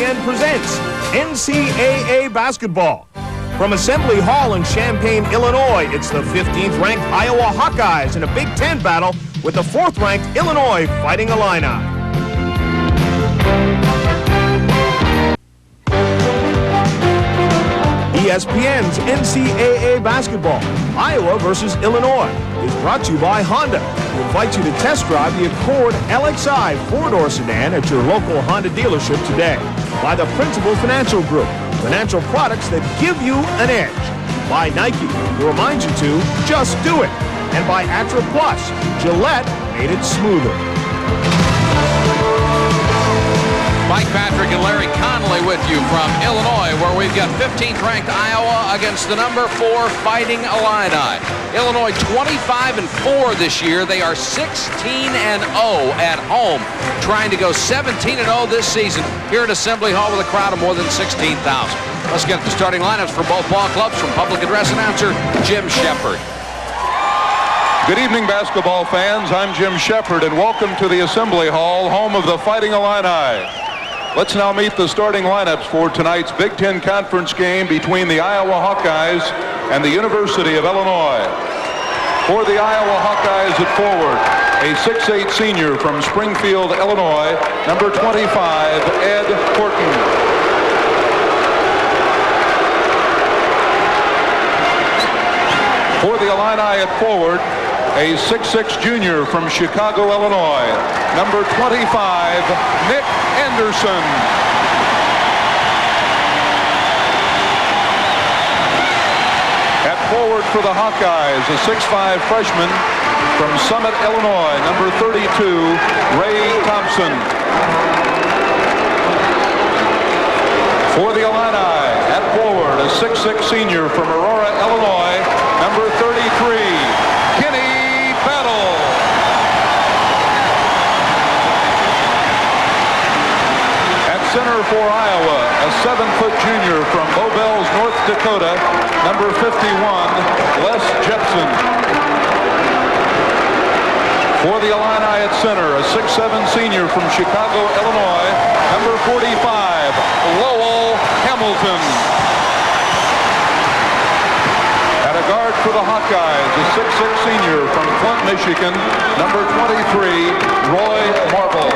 ESPN presents NCAA Basketball. From Assembly Hall in Champaign, Illinois, it's the 15th-ranked Iowa Hawkeyes in a Big Ten battle with the 4th-ranked Illinois Fighting Illini. ESPN's NCAA Basketball, Iowa versus Illinois, is brought to you by Honda, who invites you to test drive the Accord LXi 4-door sedan at your local Honda dealership today. By the Principal Financial Group, financial products that give you an edge. By Nike, who reminds you to just do it. And by Atra Plus, Gillette made it smoother. Mike Patrick and Larry Connolly with you from Illinois, where we've got 15th-ranked Iowa against the number 4 Fighting Illini. Illinois 25-4 this year. They are 16-0 at home, trying to go 17-0 this season here at Assembly Hall with a crowd of more than 16,000. Let's get the starting lineups for both ball clubs from public address announcer Jim Shepard. Good evening, basketball fans. I'm Jim Shepard, and welcome to the Assembly Hall, home of the Fighting Illini. Let's now meet the starting lineups for tonight's Big Ten Conference game between the Iowa Hawkeyes and the University of Illinois. For the Iowa Hawkeyes at forward, a 6'8 senior from Springfield, Illinois, number 25, Ed Horton. For the Illini at forward, a 6'6 junior from Chicago, Illinois, number 25, Nick Anderson. At forward for the Hawkeyes, a 6'5 freshman from Summit, Illinois, number 32, Ray Thompson. For the Illini, at forward, a 6'6 senior from Aurora, Illinois, number 33, Kenny Battle. At center for Iowa, a 7-foot junior from Bowbells, North Dakota, number 51, Les Jepson. For the Illini at center, a 6'7 senior from Chicago, Illinois, number 45, Lowell Hamilton. At a guard for the Hawkeyes, a 6'6 senior from Flint, Michigan, number 23, Roy Marble.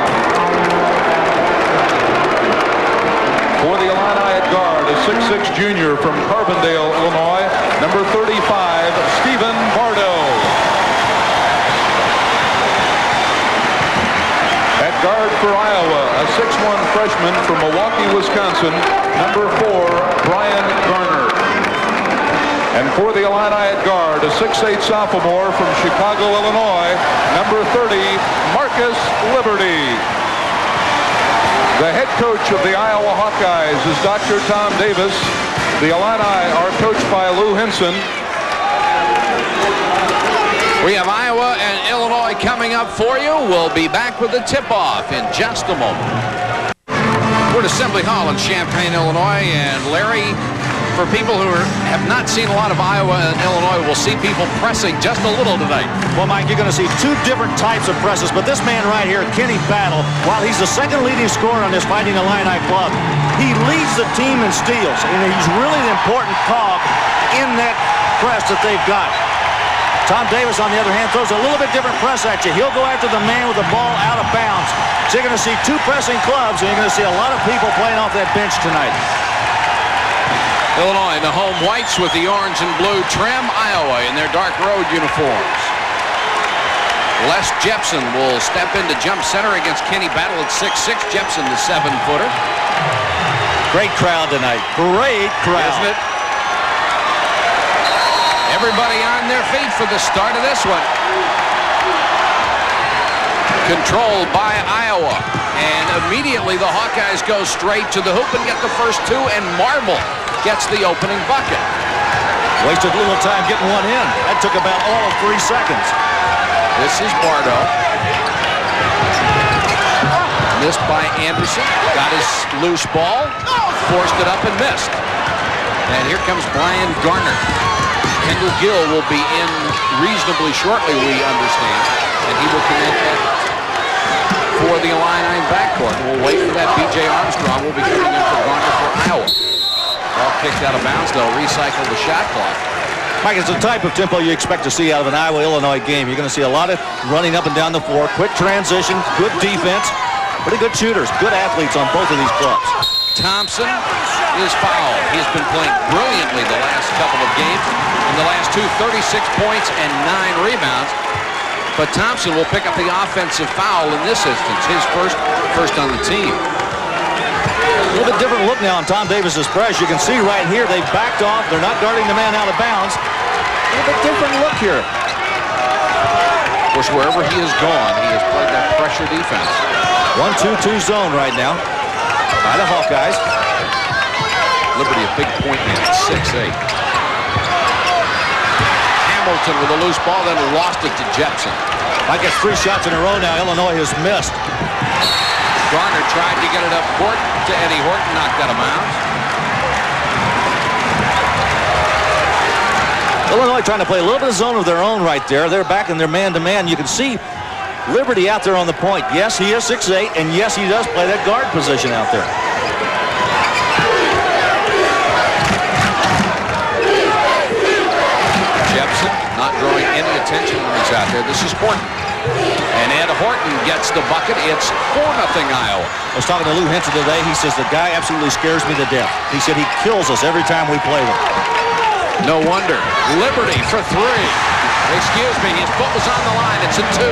For the Illini at guard, a 6'6 junior from Carbondale, Illinois, number 35, Stephen Bardo. At guard for Iowa, a 6'1 freshman from Milwaukee, Wisconsin, number 4, Brian Garner. And for the Illini at guard, a 6'8 sophomore from Chicago, Illinois, number 30, Marcus Liberty. The head coach of the Iowa Hawkeyes is Dr. Tom Davis. The Illini are coached by Lou Henson. We have Iowa and Illinois coming up for you. We'll be back with the tip-off in just a moment. We're at Assembly Hall in Champaign, Illinois, and Larry, for people who have not seen a lot of Iowa and Illinois, we'll see people pressing just a little tonight. Well, Mike, you're going to see two different types of presses, but this man right here, Kenny Battle, while he's the second leading scorer on this Fighting Illini club, he leads the team in steals, and he's really the important cog in that press that they've got. Tom Davis, on the other hand, throws a little bit different press at you. He'll go after the man with the ball out of bounds. So you're going to see two pressing clubs, and you're going to see a lot of people playing off that bench tonight. Illinois, the home whites with the orange and blue trim. Iowa in their dark road uniforms. Les Jepson will step into jump center against Kenny Battle at 6'6". Jepson, the 7-footer. Great crowd tonight. Great crowd. Isn't it? Everybody on their feet for the start of this one. Controlled by Iowa. And immediately the Hawkeyes go straight to the hoop and get the first two, and Marble gets the opening bucket. Wasted a little time getting one in. That took about all of 3 seconds. This is Bardo. Missed by Anderson. Got his loose ball. Forced it up and missed. And here comes Brian Garner. Kendall Gill will be in reasonably shortly, we understand. And he will connect that for the Illini backcourt. We'll wait for that. B.J. Armstrong will be coming in for Garner for Iowa. Ball kicked out of bounds. They'll recycle the shot clock. Mike, it's the type of tempo you expect to see out of an Iowa-Illinois game. You're going to see a lot of running up and down the floor, quick transition, good defense, pretty good shooters, good athletes on both of these clubs. Thompson is fouled. He's been playing brilliantly the last couple of games. In the last two, 36 points and 9 rebounds. But Thompson will pick up the offensive foul in this instance, his first on the team. A little bit different look now on Tom Davis's press. You can see right here they backed off. They're not guarding the man out of bounds. A little bit different look here. Of course, wherever he has gone, he has played that pressure defense. 1-2-2 zone right now by the Hawkeyes. Liberty a big point man at 6'8". Hamilton with a loose ball, then lost it to Jepson. Mike gets 3 shots in a row now. Illinois has missed. Garner tried to get it up court to Eddie Horton, knocked out of bounds. Illinois trying to play a little bit of zone of their own right there. They're back in their man-to-man. You can see Liberty out there on the point. Yes, he is 6'8", and yes, he does play that guard position out there. Jepson not drawing any attention when he's out there. This is Horton. And Ed Horton gets the bucket. It's 4-0 Iowa. I was talking to Lou Henson today. He says the guy absolutely scares me to death. He said he kills us every time we play them. No wonder. Liberty for 3. Excuse me, his foot was on the line. It's a 2.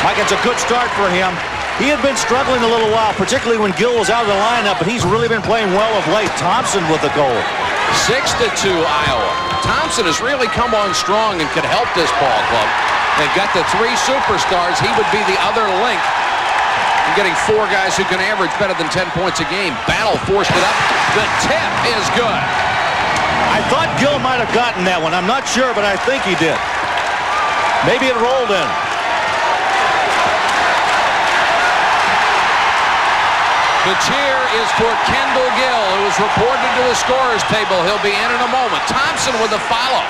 Mike, it's a good start for him. He had been struggling a little while, particularly when Gill was out of the lineup, but he's really been playing well of late. Thompson with the goal. 6-2 Iowa. Thompson has really come on strong and could help this ball club. They've got the 3 superstars. He would be the other link in getting 4 guys who can average better than 10 points a game. Battle forced it up. The tip is good. I thought Gill might have gotten that one. I'm not sure, but I think he did. Maybe it rolled in. The cheer is for Kendall Gill, who is reported to the scorer's table. He'll be in a moment. Thompson with a follow.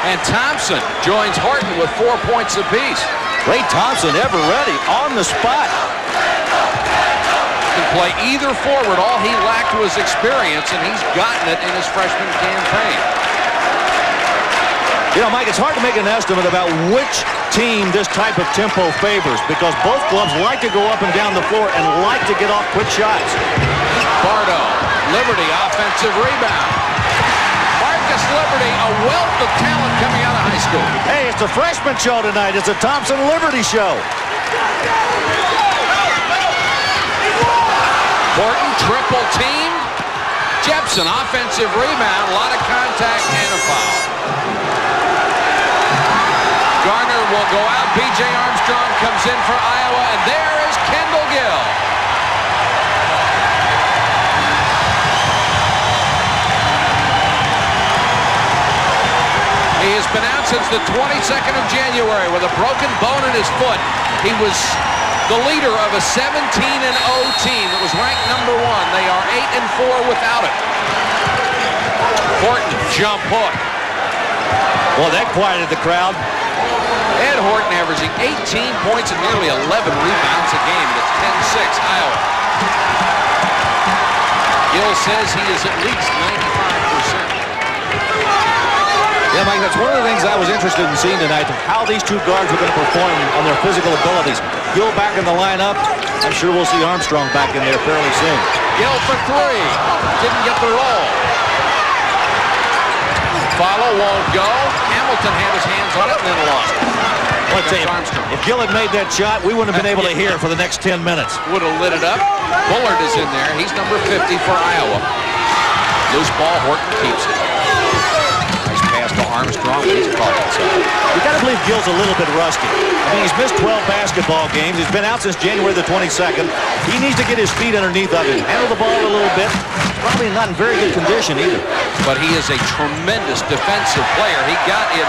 And Thompson joins Horton with 4 points apiece. Ray Thompson ever ready on the spot. Can play either forward. All he lacked was experience, and he's gotten it in his freshman campaign. You know, Mike, it's hard to make an estimate about which team this type of tempo favors because both clubs like to go up and down the floor and like to get off quick shots. Bardo, Liberty offensive rebound. Marcus Liberty, a wealth of talent coming out of high school. Hey, it's a freshman show tonight. It's a Thompson Liberty show. Horton triple teamed. Jepson offensive rebound, a lot of contact and a foul. Garner will go out. B.J. Armstrong comes in for Iowa, and there is Kendall Gill. He has been out since the 22nd of January with a broken bone in his foot. He was the leader of a 17-0 team that was ranked #1. They are 8-4 without it. Horton jump hook. Well, that quieted the crowd. Ed Horton averaging 18 points and nearly 11 rebounds a game. That's 10-6 Iowa. Gill says he is at least 95%. Yeah, Mike, that's one of the things I was interested in seeing tonight, how these 2 guards are going to perform on their physical abilities. Gill back in the lineup. I'm sure we'll see Armstrong back in there fairly soon. Gill for 3. Didn't get the roll. Follow won't go. Hamilton had his hands on it and then lost it. Let's say if Gill had made that shot, we wouldn't have been able to hear for the next 10 minutes. Would have lit it up. Bullard is in there. He's number 50 for Iowa. Loose ball. Horton keeps it. Nice pass to Armstrong. He's caught it. You got to believe Gill's a little bit rusty. I mean, he's missed 12 basketball games. He's been out since January the 22nd. He needs to get his feet underneath of him, handle the ball a little bit. Probably not in very good condition either. But he is a tremendous defensive player. He got in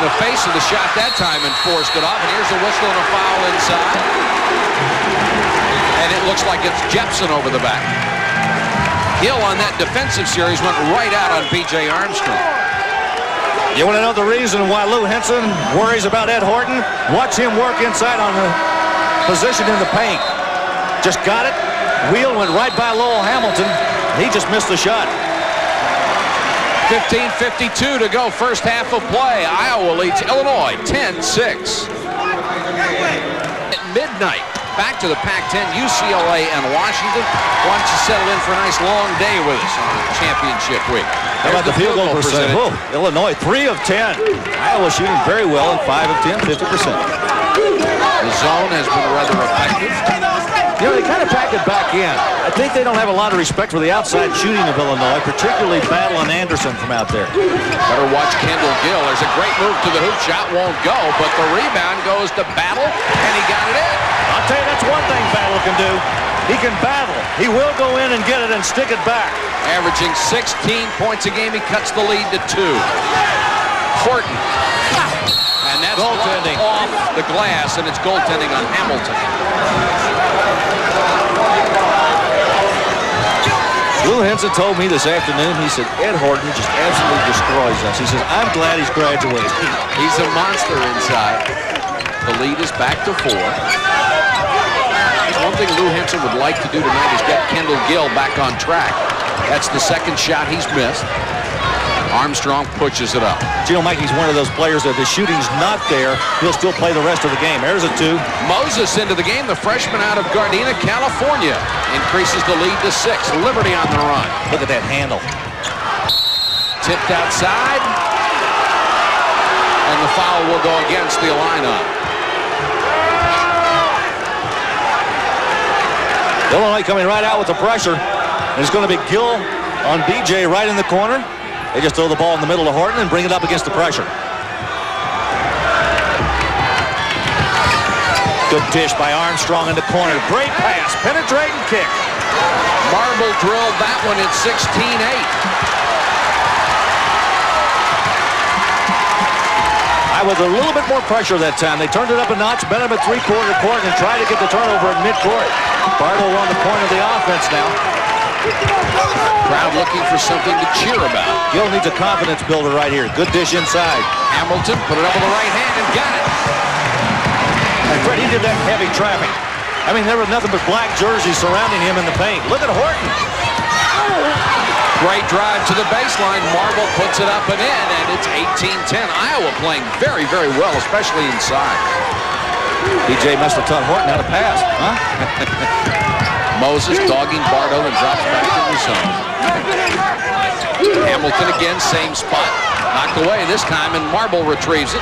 the face of the shot that time and forced it off. And here's a whistle and a foul inside. And it looks like it's Jepson over the back. Gill on that defensive series went right out on B.J. Armstrong. You want to know the reason why Lou Henson worries about Ed Horton? Watch him work inside on the position in the paint. Just got it. Wheel went right by Lowell Hamilton. He just missed the shot. 15:52 to go, first half of play. Iowa leads Illinois 10-6. At midnight, back to the Pac-10, UCLA and Washington. Why don't you settle in for a nice long day with us on championship week? How about the field goal percentage? Oh, Illinois, 3 of 10. Iowa shooting very well at 5 of 10, 50%. The zone has been rather effective. You know, they kind of packed it back in. I think they don't have a lot of respect for the outside shooting of Illinois, particularly Battle and Anderson from out there. Better watch Kendall Gill. There's a great move to the hoop. Shot won't go, but the rebound goes to Battle, and he got it in. I'll tell you, that's one thing Battle can do. He can battle. He will go in and get it and stick it back. Averaging 16 points a game, he cuts the lead to 2. Horton. And that's goaltending off the glass, and it's goaltending on Hamilton. Lou Henson told me this afternoon, he said, Ed Horton just absolutely destroys us. He says, I'm glad he's graduated. He's a monster inside. The lead is back to 4. One thing Lou Henson would like to do tonight is get Kendall Gill back on track. That's the second shot he's missed. Armstrong pushes it up. You know, Mike, he's one of those players that if the shooting's not there, he'll still play the rest of the game. There's a 2. Moses into the game, the freshman out of Gardena, California. Increases the lead to 6. Liberty on the run. Look at that handle. Tipped outside. And the foul will go against the Illini. Illinois coming right out with the pressure. And it's going to be Gill on BJ right in the corner. They just throw the ball in the middle of Horton and bring it up against the pressure. Good dish by Armstrong in the corner. Great pass. Penetrating kick. Marble drilled that one at 16-8. With a little bit more pressure that time. They turned it up a notch, bet him at three-quarter court, and tried to get the turnover at midcourt. Bartle on the point of the offense now. Crowd looking for something to cheer about. Gill needs a confidence builder right here. Good dish inside. Hamilton put it up with the right hand and got it. And Fred, he did that heavy traffic. I mean, there was nothing but black jerseys surrounding him in the paint. Look at Horton. Great drive to the baseline. Marble puts it up and in, and it's 18-10. Iowa playing very, very well, especially inside. DJ must have taught Horton how to pass, huh? Moses dogging Bardo and drops back in the zone. Hamilton again, same spot. Knocked away this time, and Marble retrieves it.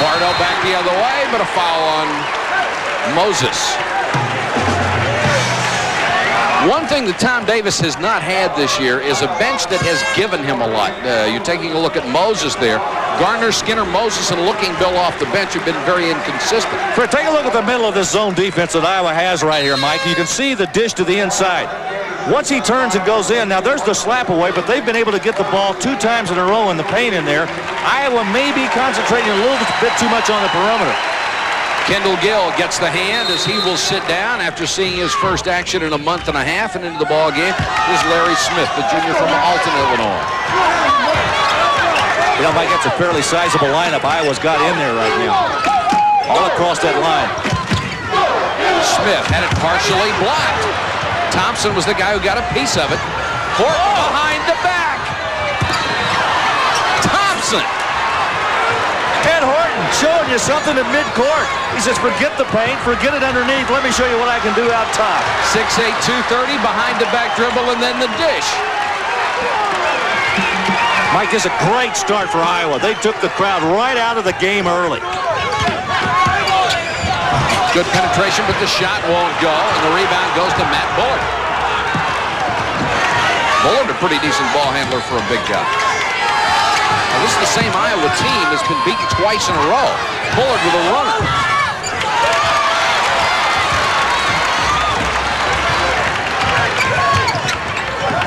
Bardo back the other way, but a foul on Moses. One thing that Tom Davis has not had this year is a bench that has given him a lot. You're taking a look at Moses there. Garner, Skinner, Moses, and Looking Bill off the bench have been very inconsistent. Fred, take a look at the middle of this zone defense that Iowa has right here, Mike. You can see the dish to the inside. Once he turns and goes in, now there's the slap away, but they've been able to get the ball 2 times in a row in the paint in there. Iowa may be concentrating a little bit too much on the perimeter. Kendall Gill gets the hand as he will sit down after seeing his first action in a month and a half, and into the ball game is Larry Smith, the junior from Alton, Illinois. You know, Mike, that's a fairly sizable lineup Iowa's got in there right now. All across that line. Smith had it partially blocked. Thompson was the guy who got a piece of it. Horton behind the back. Thompson. Ed Horton showing you something at midcourt. He says, forget the paint, forget it underneath. Let me show you what I can do out top. 6'8", 230, behind the back dribble, and then the dish. Mike, this is a great start for Iowa. They took the crowd right out of the game early. Good penetration, but the shot won't go, and the rebound goes to Matt Bullard. Bullard, a pretty decent ball handler for a big guy. Now, this is the same Iowa team that's been beaten twice in a row. Bullard with a runner.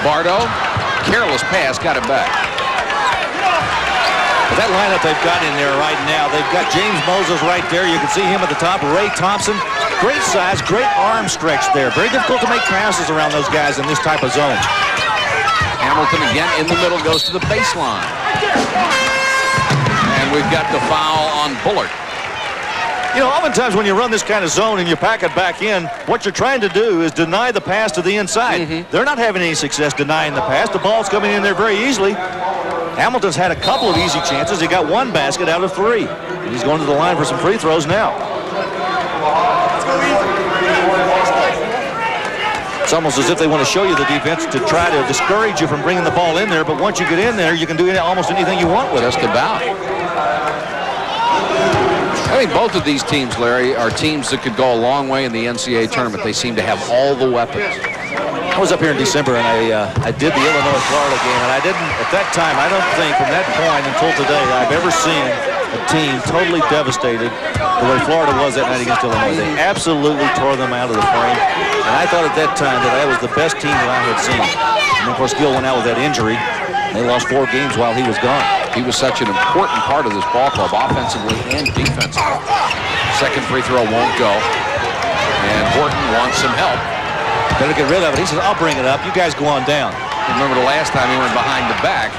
Bardo, careless pass, got it back. That lineup they've got in there right now, they've got James Moses right there. You can see him at the top. Ray Thompson, great size, great arm stretch there. Very difficult to make passes around those guys in this type of zone. Hamilton again in the middle, goes to the baseline. And we've got the foul on Bullard. You know, oftentimes when you run this kind of zone and you pack it back in, what you're trying to do is deny the pass to the inside. They're not having any success denying the pass. The ball's coming in there very easily. Hamilton's had a couple of easy chances. He got one basket out of 3. And he's going to the line for some free throws now. It's almost as if they want to show you the defense to try to discourage you from bringing the ball in there. But once you get in there, you can do almost anything you want with it. Just about. I think both of these teams, Larry, are teams that could go a long way in the NCAA tournament. They seem to have all the weapons. I was up here in December, and I did the Illinois-Florida game, and I didn't, at that time, I don't think from that point until today, I've ever seen a team totally devastated the way Florida was that night against Illinois. They absolutely tore them out of the frame, and I thought at that time that was the best team that I had seen. And of course, Gill went out with that injury. They lost 4 games while he was gone. He was such an important part of this ball club, offensively and defensively. Second free throw won't go. And Horton wants some help. Better get rid of it. He says, I'll bring it up. You guys go on down. Remember the last time he went behind the back.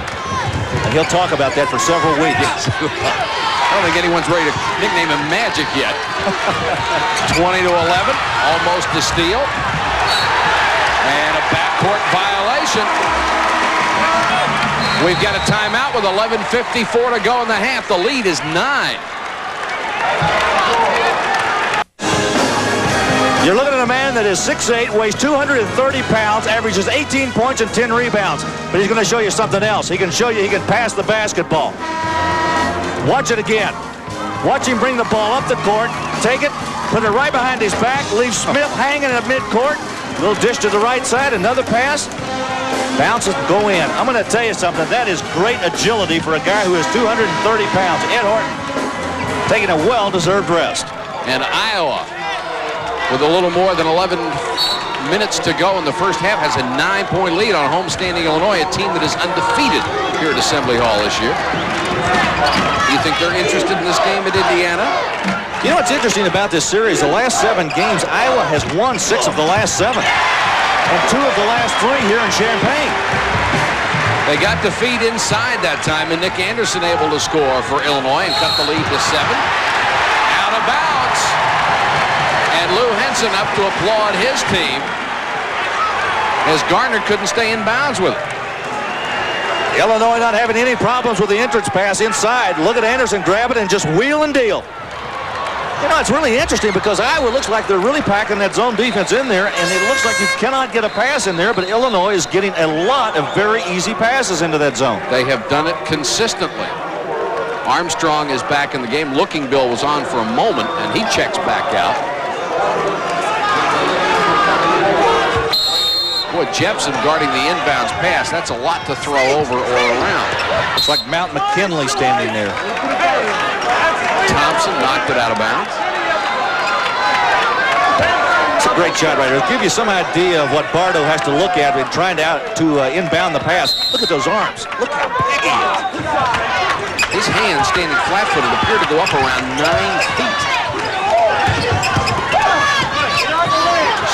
And he'll talk about that for several weeks. I don't think anyone's ready to nickname him Magic yet. 20-11, almost a steal. And a backcourt violation. We've got a timeout with 11:54 to go in the half. The lead is 9. You're looking at a man that is 6'8", weighs 230 pounds, averages 18 points and 10 rebounds. But he's going to show you something else. He can show you he can pass the basketball. Watch it again. Watch him bring the ball up the court, take it, put it right behind his back, leave Smith hanging at midcourt. Little dish to the right side, another pass. Bounces, go in. I'm going to tell you something. That is great agility for a guy who is 230 pounds. Ed Horton taking a well-deserved rest. And Iowa, with a little more than 11 minutes to go in the first half, has a 9-point lead on homestanding Illinois, a team that is undefeated here at Assembly Hall this year. Do you think they're interested in this game at Indiana? You know what's interesting about this series? The last 7 games, Iowa has won 6 of the last 7. And 2 of the last 3 here in Champaign. They got the feed inside that time, and Nick Anderson able to score for Illinois and cut the lead to 7. Out of bounds. And Lou Henson up to applaud his team as Garner couldn't stay in bounds with it. Illinois not having any problems with the entrance pass inside. Look at Anderson grab it and just wheel and deal. You know, it's really interesting because Iowa looks like they're really packing that zone defense in there, and it looks like you cannot get a pass in there, but Illinois is getting a lot of very easy passes into that zone. They have done it consistently. Armstrong is back in the game. Looking Bill was on for a moment, and he checks back out. Boy, Jepson guarding the inbounds pass. That's a lot to throw over or around. It's like Mount McKinley standing there. Thompson knocked it out of bounds. It's a great shot right here. It'll give you some idea of what Bardo has to look at in trying to inbound the pass. Look at those arms. Look how big he is. His hands, standing flat-footed, appear to go up around 9 feet.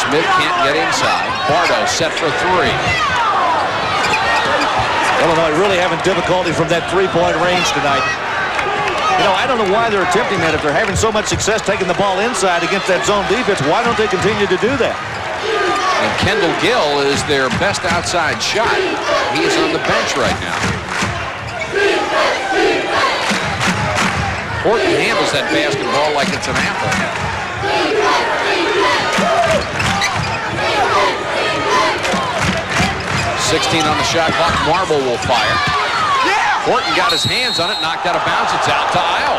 Smith can't get inside. Bardo set for 3. Illinois really having difficulty from that three-point range tonight. You know, I don't know why they're attempting that. If they're having so much success taking the ball inside against that zone defense, why don't they continue to do that? And Kendall Gill is their best outside shot. He is on the bench right now. Horton handles that basketball like it's an apple. 16 on the shot clock. Marble will fire. Horton got his hands on it, knocked out of bounds. It's out to Iowa.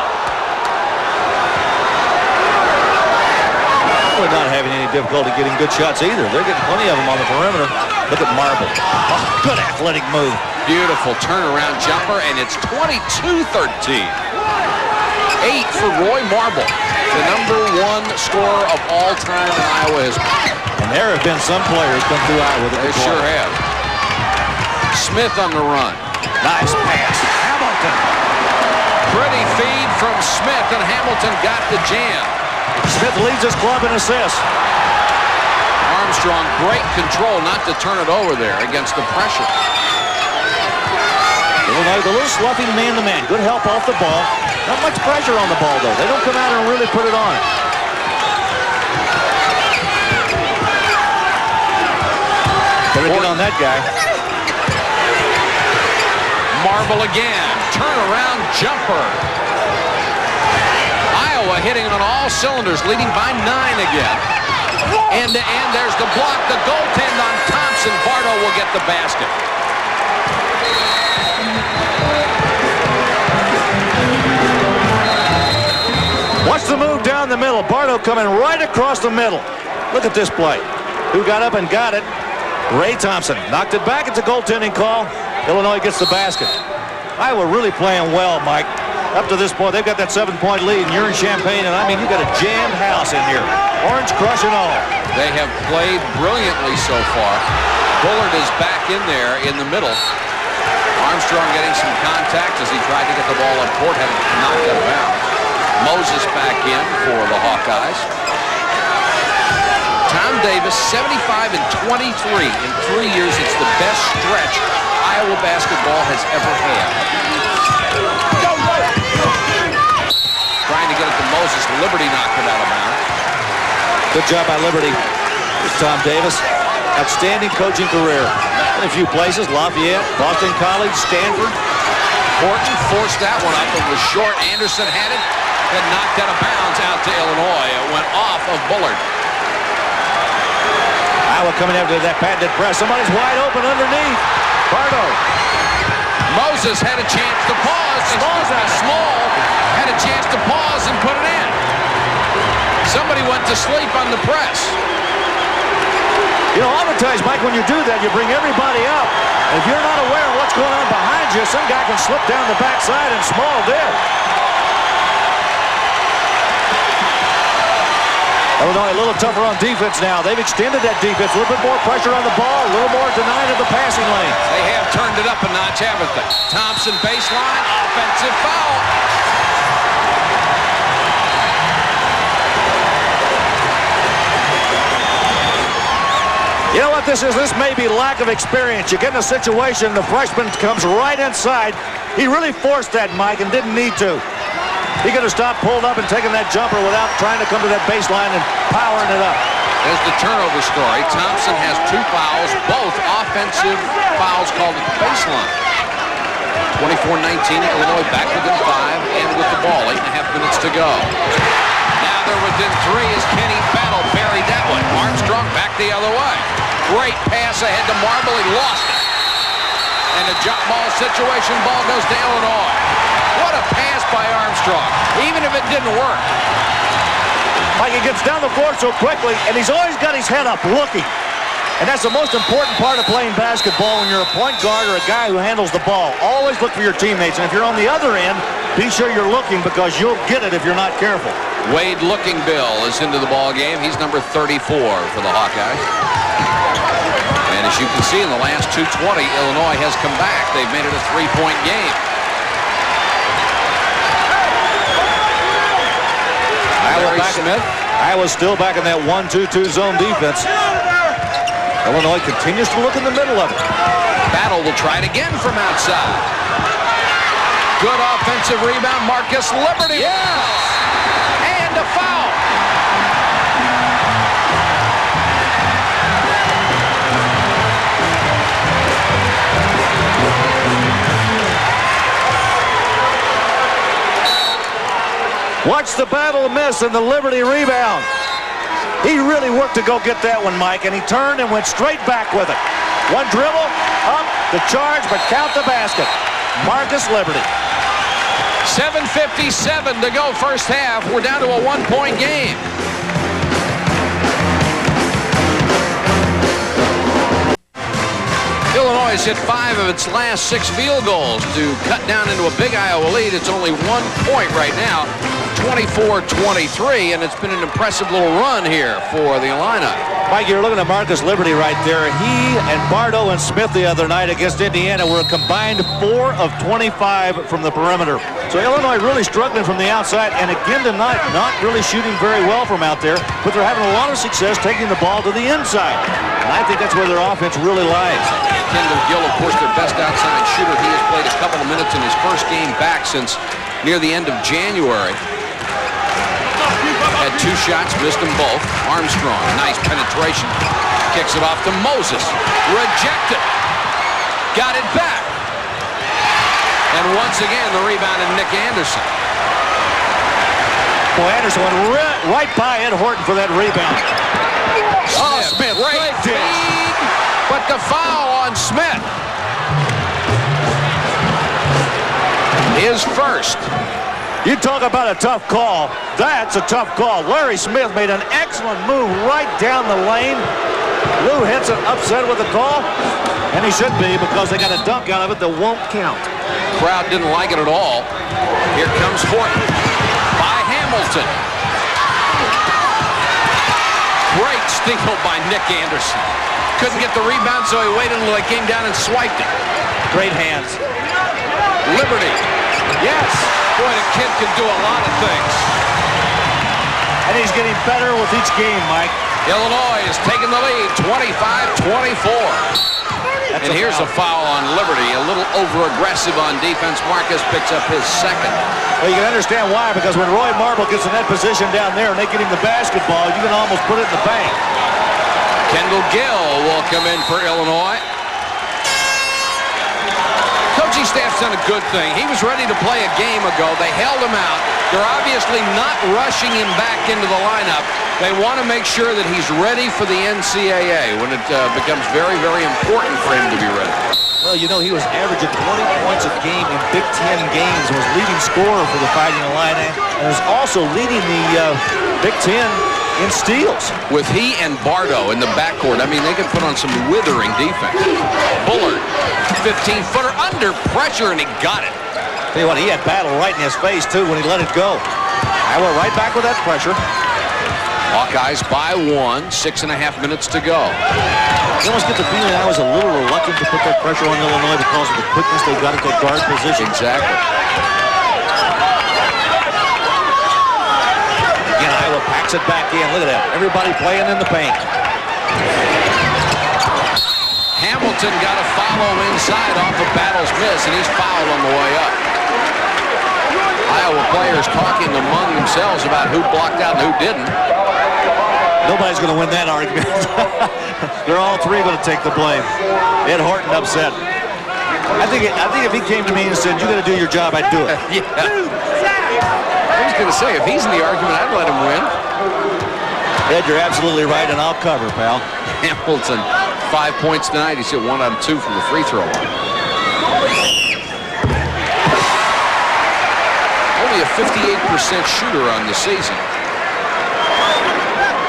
We're not having any difficulty getting good shots either. They're getting plenty of them on the perimeter. Look at Marble. Oh, good athletic move. Beautiful turnaround jumper, and it's 22-13. 8 for Roy Marble, the #1 scorer of all time in Iowa history. And there have been some players come through Iowa that They sure have. Smith on the run. Nice pass. Hamilton. Pretty feed from Smith, and Hamilton got the jam. Smith leads his club in assists. Armstrong, great control not to turn it over there against the pressure. Illinois with a little sloppy man-to-man. Good help off the ball. Not much pressure on the ball, though. They don't come out and really put it on it. Better get on that guy. Marble again. Turnaround jumper. Iowa hitting on all cylinders, leading by 9 again. End to end, there's the block, the goaltend on Thompson. Bardo will get the basket. Watch the move down the middle. Bardo coming right across the middle. Look at this play. Who got up and got it? Ray Thompson knocked it back. It's a goaltending call. Illinois gets the basket. Iowa really playing well, Mike. Up to this point, they've got that 7-point lead, and you're in Champaign, and I mean, you've got a jammed house in here. Orange Crush and all. They have played brilliantly so far. Bullard is back in there in the middle. Armstrong getting some contact as he tried to get the ball on court, had it knocked out of bounds. Moses back in for the Hawkeyes. Tom Davis, 75 and 23 in 3 years. It's the best stretch Iowa basketball has ever had. Trying to get it to Moses. Liberty knocked it out of bounds. Good job by Liberty. Here's Tom Davis. Outstanding coaching career. In a few places, Lafayette, Boston College, Stanford. Horton forced that one up. It was short. Anderson had it. Then knocked out of bounds out to Illinois. It went off of Bullard. Iowa coming after that patented press. Somebody's wide open underneath. Bardo. Moses had a chance to pause. Small had a chance to pause and put it in. Somebody went to sleep on the press. You know, oftentimes, Mike, when you do that, you bring everybody up. And if you're not aware of what's going on behind you, some guy can slip down the backside, and Small did. Illinois a little tougher on defense now. They've extended that defense. A little bit more pressure on the ball. A little more denying of the passing lane. They have turned it up a notch, haven't they? Thompson baseline. Offensive foul. You know what this is? This may be lack of experience. You get in a situation, the freshman comes right inside. He really forced that, Mike, and didn't need to. He could have stopped, pulled up, and taken that jumper without trying to come to that baseline and powering it up. There's the turnover story. Thompson has 2 fouls, both offensive fouls called at the baseline. 24-19, Illinois back within 5 and with the ball. 8.5 minutes to go. Now they're within 3 as Kenny Battle buried that one. Armstrong back the other way. Great pass ahead to Marble. He lost it. And a jump ball situation. Ball goes to Illinois. What a pass by Armstrong, even if it didn't work. Mike, he gets down the floor so quickly, and he's always got his head up looking. And that's the most important part of playing basketball when you're a point guard or a guy who handles the ball. Always look for your teammates, and if you're on the other end, be sure you're looking because you'll get it if you're not careful. Wade Looking Bill is into the ball game. He's number 34 for the Hawkeyes. And as you can see, in the last 2:20, Illinois has come back. They've made it a 3-point game. Iowa's still back in that 1-2-2 zone defense. Illinois continues to look in the middle of it. Battle will try it again from outside. Good offensive rebound. Marcus Liberty. Yes! And a foul. Watch the Battle miss and the Liberty rebound. He really worked to go get that one, Mike, and he turned and went straight back with it. One dribble, up, the charge, but count the basket. Marcus Liberty. 7:57 to go first half. We're down to a 1-point game. Illinois has hit 5 of its last 6 field goals to cut down into a big Iowa lead. It's only 1 point right now. 24-23, and it's been an impressive little run here for the Illini. Mike, you're looking at Marcus Liberty right there. He and Bardo and Smith the other night against Indiana were combined 4 of 25 from the perimeter. So Illinois really struggling from the outside, and again tonight, not really shooting very well from out there, but they're having a lot of success taking the ball to the inside. And I think that's where their offense really lies. Kendall Gill, of course, their best outside shooter. He has played a couple of minutes in his first game back since near the end of January. Had 2 shots, missed them both. Armstrong, nice penetration. Kicks it off to Moses. Rejected. Got it back. And once again, the rebound in Nick Anderson. Boy, Anderson went right by Ed Horton for that rebound. Oh, Smith, great feed, but the foul on Smith is first. You talk about a tough call. That's a tough call. Larry Smith made an excellent move right down the lane. Lou Henson upset with the call, and he should be because they got a dunk out of it that won't count. Crowd didn't like it at all. Here comes Horton by Hamilton. Great steal by Nick Anderson. Couldn't get the rebound, so he waited until they came down and swiped it. Great hands. Liberty. Yes. Boy, the kid can do a lot of things. And he's getting better with each game, Mike. Illinois is taking the lead, 25-24. And here's a foul on Liberty, a little over-aggressive on defense. Marcus picks up his second. Well, you can understand why, because when Roy Marble gets in that position down there and they get him the basketball, you can almost put it in the bank. Kendall Gill will come in for Illinois. Coaching staff's done a good thing. He was ready to play a game ago. They held him out. They're obviously not rushing him back into the lineup. They want to make sure that he's ready for the NCAA when it becomes very, very important for him to be ready. Well, you know, he was averaging 20 points a game in Big Ten games, was leading scorer for the Fighting Illini, and is also leading the Big Ten in steals. With he and Bardo in the backcourt, I mean, they can put on some withering defense. Bullard, 15-footer under pressure, and he got it. Tell you what, he had battle right in his face, too, when he let it go. I went right back with that pressure. Hawkeyes by 1, 6.5 minutes to go. You almost get the feeling I was a little reluctant to put that pressure on Illinois because of the quickness they got at that guard position. Exactly. Again, Iowa packs it back in. Look at that. Everybody playing in the paint. Hamilton got a follow inside off of Battle's miss, and he's fouled on the way up. Iowa players talking among themselves about who blocked out and who didn't. Nobody's going to win that argument. They're all three going to take the blame. Ed Horton upset. I think if he came to me and said, "You got to do your job," I'd do it. Yeah. I was going to say, if he's in the argument, I'd let him win. Ed, you're absolutely right, and I'll cover, pal. Hamilton, 5 points tonight. He's hit 1 out of 2 from the free throw line. Only a 58% shooter on the season.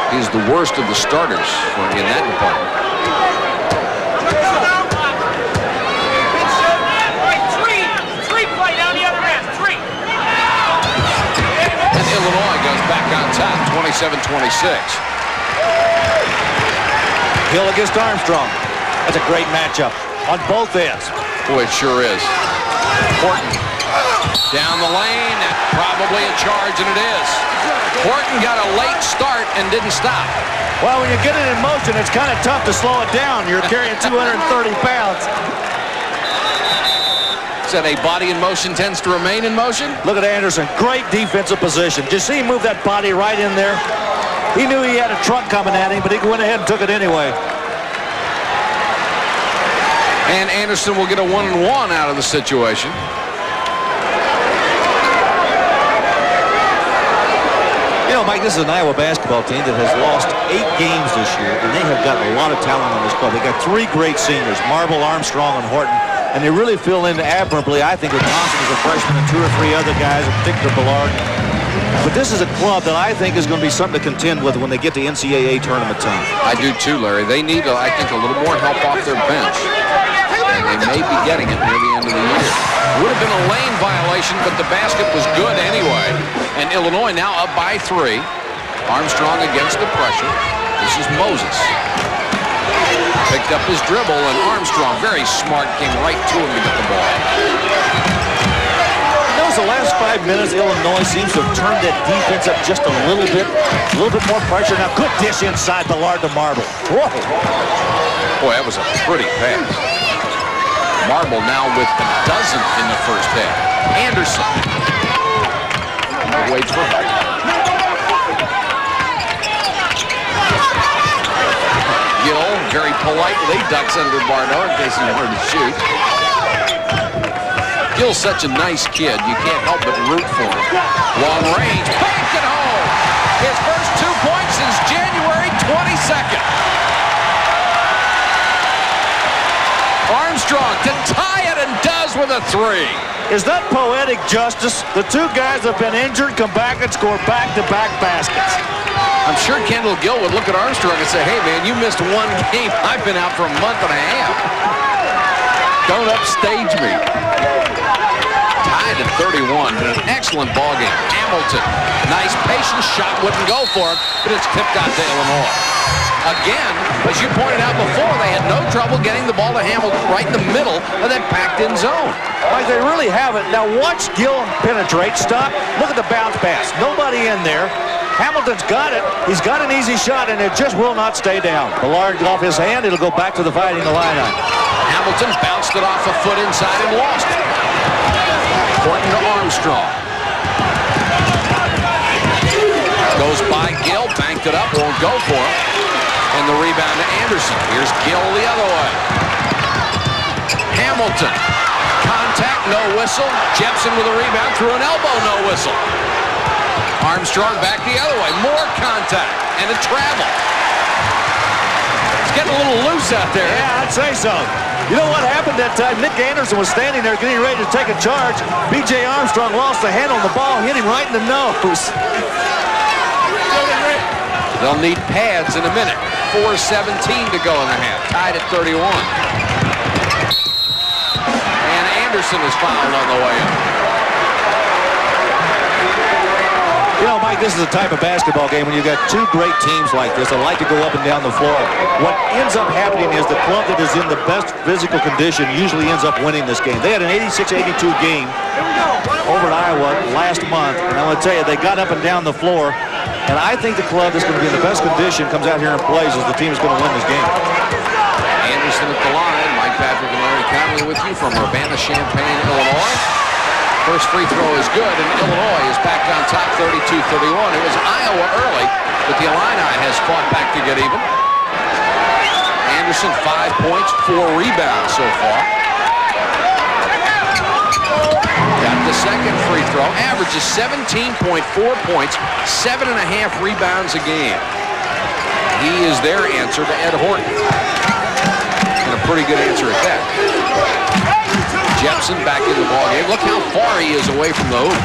He's the worst of the starters in that department. And Illinois goes back on top, 27-26. Hill against Armstrong. That's a great matchup on both ends. Boy, it sure is. Horton down the lane, probably a charge, and it is. Horton got a late start and didn't stop. Well, when you get it in motion, it's kind of tough to slow it down. You're carrying 230 pounds. Said a body in motion tends to remain in motion. Look at Anderson. Great defensive position. Did you see him move that body right in there? He knew he had a truck coming at him, but he went ahead and took it anyway. And Anderson will get a 1-and-1 out of the situation. You know, Mike, this is an Iowa basketball team that has lost 8 games this year, and they have got a lot of talent on this club. They got 3 great seniors, Marble, Armstrong, and Horton, and they really fill in admirably, I think, with Thompson as a freshman and 2 or 3 other guys, in particular Ballard. But this is a club that I think is going to be something to contend with when they get to NCAA tournament time. I do too, Larry. They need, I think, a little more help off their bench. And they may be getting it near the end of the year. Would have been a lane violation, but the basket was good anyway. And Illinois now up by 3. Armstrong against the pressure. This is Moses. Picked up his dribble, and Armstrong, very smart, came right to him to get the ball. The last 5 minutes, Illinois seems to have turned that defense up just a little bit more pressure. Now, good dish inside Ballard to Marble. Whoa. Boy, that was a pretty pass. Marble now with a dozen in the first half. Anderson. Waits for him. Gill very politely ducks under Barno in case he wanted to shoot. Gill's such a nice kid, you can't help but root for him. Long range, banked it home. His first 2 points since January 22nd. Armstrong to tie it, and does with a 3. Is that poetic justice? The two guys have been injured, come back and score back-to-back baskets. I'm sure Kendall Gill would look at Armstrong and say, hey man, you missed 1 game. I've been out for a month and a half. Don't upstage me. Tied at 31, but an excellent ball game. Hamilton, nice patient shot, wouldn't go for him, but it's tipped out to Illinois. Again, as you pointed out before, they had no trouble getting the ball to Hamilton right in the middle of that packed-in zone. Like they really haven't. Now watch Gill penetrate, stop, look at the bounce pass. Nobody in there. Hamilton's got it. He's got an easy shot, and it just will not stay down. Ballard off his hand. It'll go back to the Fighting Illini. Hamilton bounced it off a foot inside and lost it. Pointing to Armstrong. Goes by Gill, banked it up, won't go for him. And the rebound to Anderson. Here's Gill the other way. Hamilton. Contact, no whistle. Jepson with a rebound, through an elbow, no whistle. Armstrong back the other way. More contact and a travel. It's getting a little loose out there. Yeah, I'd say so. You know what happened that time? Nick Anderson was standing there getting ready to take a charge. B.J. Armstrong lost the handle on the ball, hit him right in the nose. They'll need pads in a minute. 4:17 to go in the half. Tied at 31. And Anderson is fouled on the way up. You know, Mike, this is the type of basketball game when you've got two great teams like this that like to go up and down the floor. What ends up happening is the club that is in the best physical condition usually ends up winning this game. They had an 86-82 game over at Iowa last month, and I'm going to tell you, they got up and down the floor, and I think the club that's going to be in the best condition comes out here and plays as the team is going to win this game. Anderson at the line. Mike Patrick and Larry Conley with you from Urbana-Champaign, Illinois. First free throw is good, and Illinois is back on top 32-31. It was Iowa early, but the Illini has fought back to get even. Anderson, 5 points, 4 rebounds so far. Got the second free throw. Averages 17.4 points, 7.5 rebounds a game. He is their answer to Ed Horton. And a pretty good answer at that. Jepson back in the ballgame. Look how far he is away from the hoop.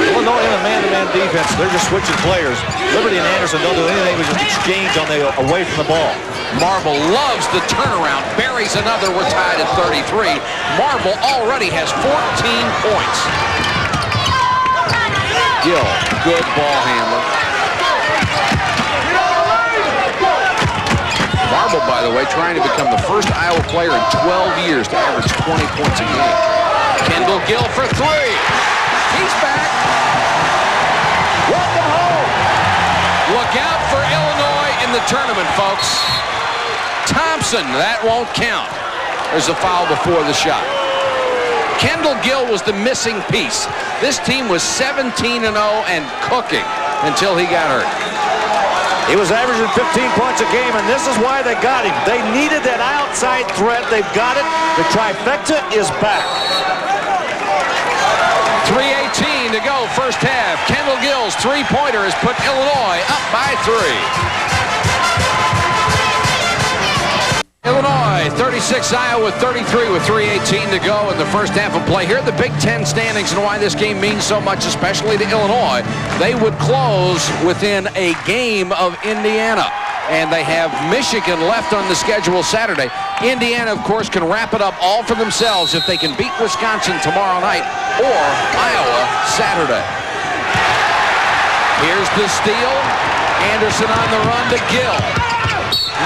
Illinois in a man-to-man defense. They're just switching players. Liberty and Anderson don't do anything but just exchange on the away from the ball. Marble loves the turnaround. Buries another. We're tied at 33. Marble already has 14 points. Gill, good ball handler. Marble, by the way, trying to become the first Iowa player in 12 years to average 20 points a game. Kendall Gill for 3. He's back. Welcome home. Look out for Illinois in the tournament, folks. Thompson, that won't count. There's a foul before the shot. Kendall Gill was the missing piece. This team was 17-0 and cooking until he got hurt. He was averaging 15 points a game, and this is why they got him. They needed that outside threat. They've got it. The trifecta is back. 3:18 to go, first half. Kendall Gill's three-pointer has put Illinois up by 3. Illinois 36, Iowa 33 with 3:18 to go in the first half of play. Here are the Big Ten standings and why this game means so much, especially to Illinois. They would close within a game of Indiana. and they have Michigan left on the schedule Saturday. Indiana, of course, can wrap it up all for themselves if they can beat Wisconsin tomorrow night or Iowa Saturday. Here's the steal. Anderson on the run to Gill.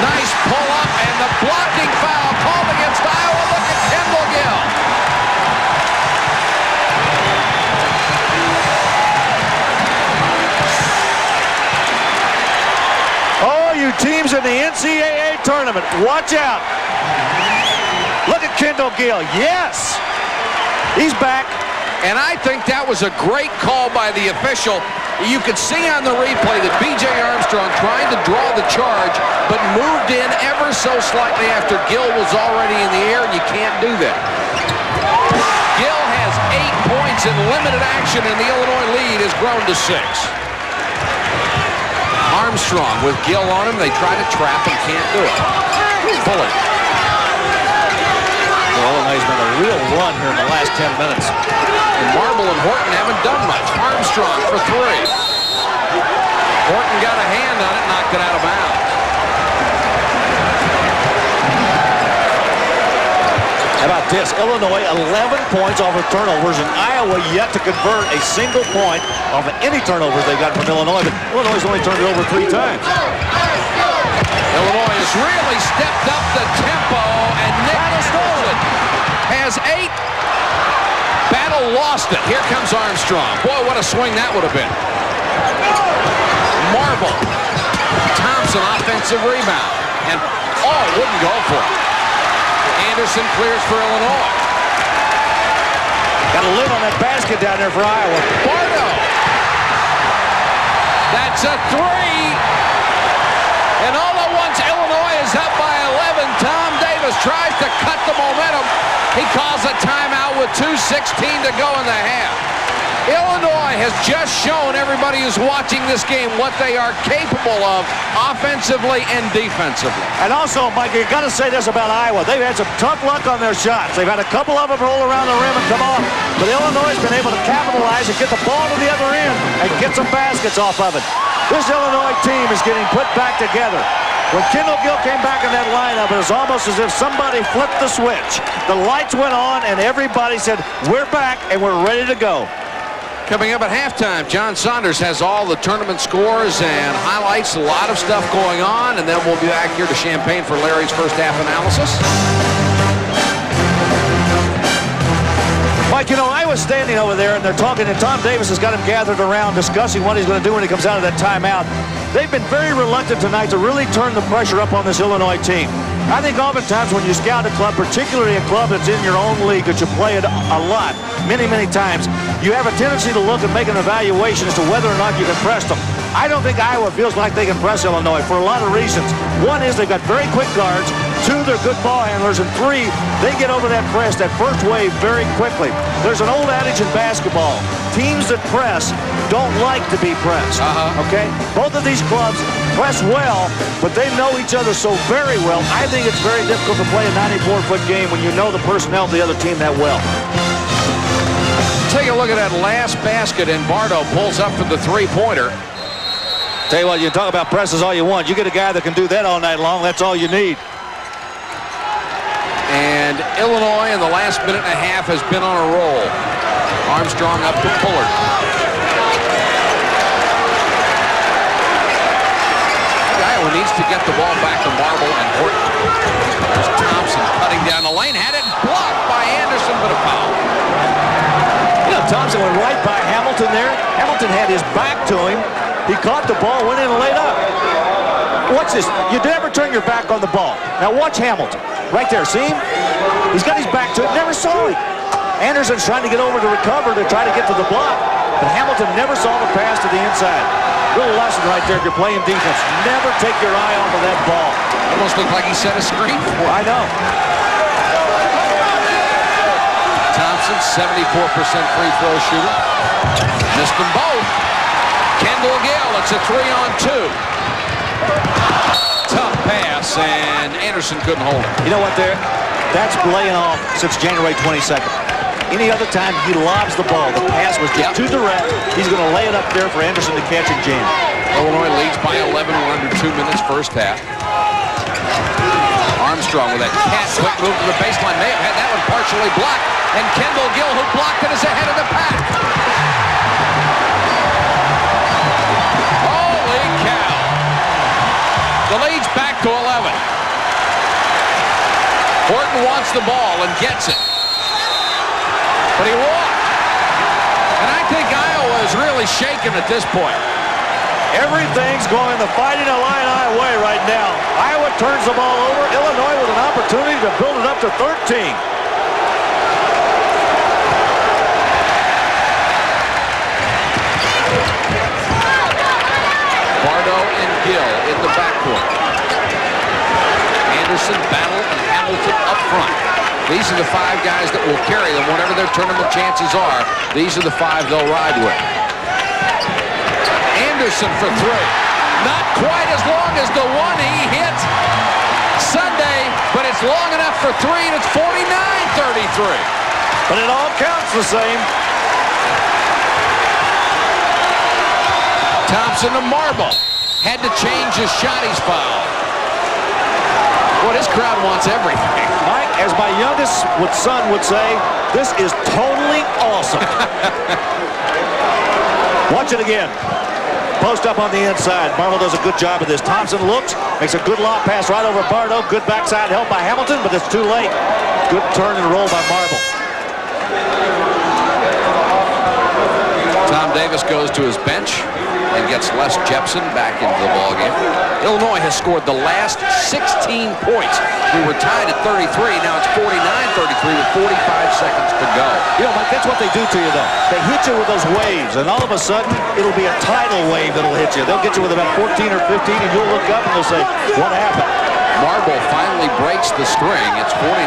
Nice pull-up and the blocking foul called against Iowa. Look at Kendall Gill. Oh, you teams in the NCAA tournament, watch out. Look at Kendall Gill. Yes, he's back. And I think that was a great call by the official. You could see on the replay that B.J. Armstrong tried to draw the charge, but moved in ever so slightly after Gill was already in the air, and you can't do that. Gill has 8 points in limited action, and the Illinois lead has grown to 6. Armstrong with Gill on him. They try to trap and can't do it. Fuller. Well, Illinois has been a real run here in the last 10 minutes. And Marble and Horton haven't done much. Armstrong for 3. Horton got a hand on it, knocked it out of bounds. How about this? Illinois 11 points off of turnovers, and Iowa yet to convert a single point off of any turnovers they've got from Illinois. But Illinois has only turned it over 3 times. Illinois has really stepped up the tempo, and Nick Anderson has 8. Battle lost it. Here comes Armstrong. Boy, what a swing that would have been. Marble. Thompson offensive rebound. And, oh, it wouldn't go for it. Anderson clears for Illinois. Got to live on that basket down there for Iowa. Bardo. That's a 3. And all at once, Illinois is up by 11. Tom Davis tries to cut the momentum. He calls a timeout with 2:16 to go in the half. Illinois has just shown everybody who's watching this game what they are capable of offensively and defensively. And also, Mike, you got to say this about Iowa. They've had some tough luck on their shots. They've had a couple of them roll around the rim and come off. But Illinois has been able to capitalize and get the ball to the other end and get some baskets off of it. This Illinois team is getting put back together. When Kendall Gill came back in that lineup, it was almost as if somebody flipped the switch. The lights went on, and everybody said, we're back, and we're ready to go. Coming up at halftime, John Saunders has all the tournament scores and highlights, a lot of stuff going on, and then we'll be back here to Champaign for Larry's first half analysis. Mike, you know, I was standing over there, and they're talking, and Tom Davis has got him gathered around discussing what he's going to do when he comes out of that timeout. They've been very reluctant tonight to really turn the pressure up on this Illinois team. I think oftentimes when you scout a club, particularly a club that's in your own league, that you play it a lot, many, many times, you have a tendency to look and make an evaluation as to whether or not you can press them. I don't think Iowa feels like they can press Illinois for a lot of reasons. One is they've got very quick guards. 2, they're good ball handlers. And 3, they get over that press, that first wave, very quickly. There's an old adage in basketball. Teams that press don't like to be pressed. Okay? Both of these clubs press well, but they know each other so very well. I think it's very difficult to play a 94-foot game when you know the personnel of the other team that well. Take a look at that last basket, and Bardo pulls up for the 3-pointer. Tell you what, you can talk about presses all you want. You get a guy that can do that all night long, that's all you need. And Illinois in the last minute and a half has been on a roll. Armstrong up to Fuller. Iowa needs to get the ball back to Marble and Horton. There's Thompson cutting down the lane. Had it blocked by Anderson, but a foul. You know, Thompson went right by Hamilton there. Hamilton had his back to him. He caught the ball, went in and laid up. Watch this. You never turn your back on the ball. Now watch Hamilton. Right there, see him? He's got his back to it, never saw him. Anderson's trying to get over to recover to try to get to the block, but Hamilton never saw the pass to the inside. Little lesson right there if you're playing defense. Never take your eye off of that ball. Almost looked like he set a screen for it. I know. Thompson, 74% free throw shooter. Missed them both. Kendall Gill, it's a 3-on-2. Tough pass, and Anderson couldn't hold it. You know what, there? That's laying off since January 22nd. Any other time, he lobs the ball. The pass was just too direct. He's going to lay it up there for Anderson to catch and jam. Illinois leads by 11. We're under 2 minutes first half. Armstrong with that quick move to the baseline. May have had that one partially blocked. And Kendall Gill, who blocked it, is ahead of the pack. Holy cow. The lead's back to 11. Horton wants the ball and gets it. But he walked. And I think Iowa is really shaken at this point. Everything's going the Fighting Illini way right now. Iowa turns the ball over. Illinois with an opportunity to build it up to 13. Bardo and Gill in the backcourt. Anderson, Battle, and Hamilton up front. These are the 5 guys that will carry them whatever their tournament chances are. These are the 5 they'll ride with. Anderson for 3. Not quite as long as the one he hit Sunday, but it's long enough for 3, and it's 49-33. But it all counts the same. Thompson to Marble. Had to change his shot. He's fouled. Boy, this crowd wants everything. Mike, as my youngest son would say, this is totally awesome. Watch it again. Post up on the inside. Marble does a good job of this. Thompson looks, makes a good lob pass right over Bardo. Good backside help by Hamilton, but it's too late. Good turn and roll by Marble. Tom Davis goes to his bench and gets Les Jepson back into the ballgame. Illinois has scored the last 16 points. We were tied at 33. Now it's 49-33 with 45 seconds to go. You know, Mike, that's what they do to you, though. They hit you with those waves, and all of a sudden, it'll be a tidal wave that'll hit you. They'll get you with about 14 or 15, and you'll look up and they'll say, what happened? Marble finally breaks the string. It's 49-34.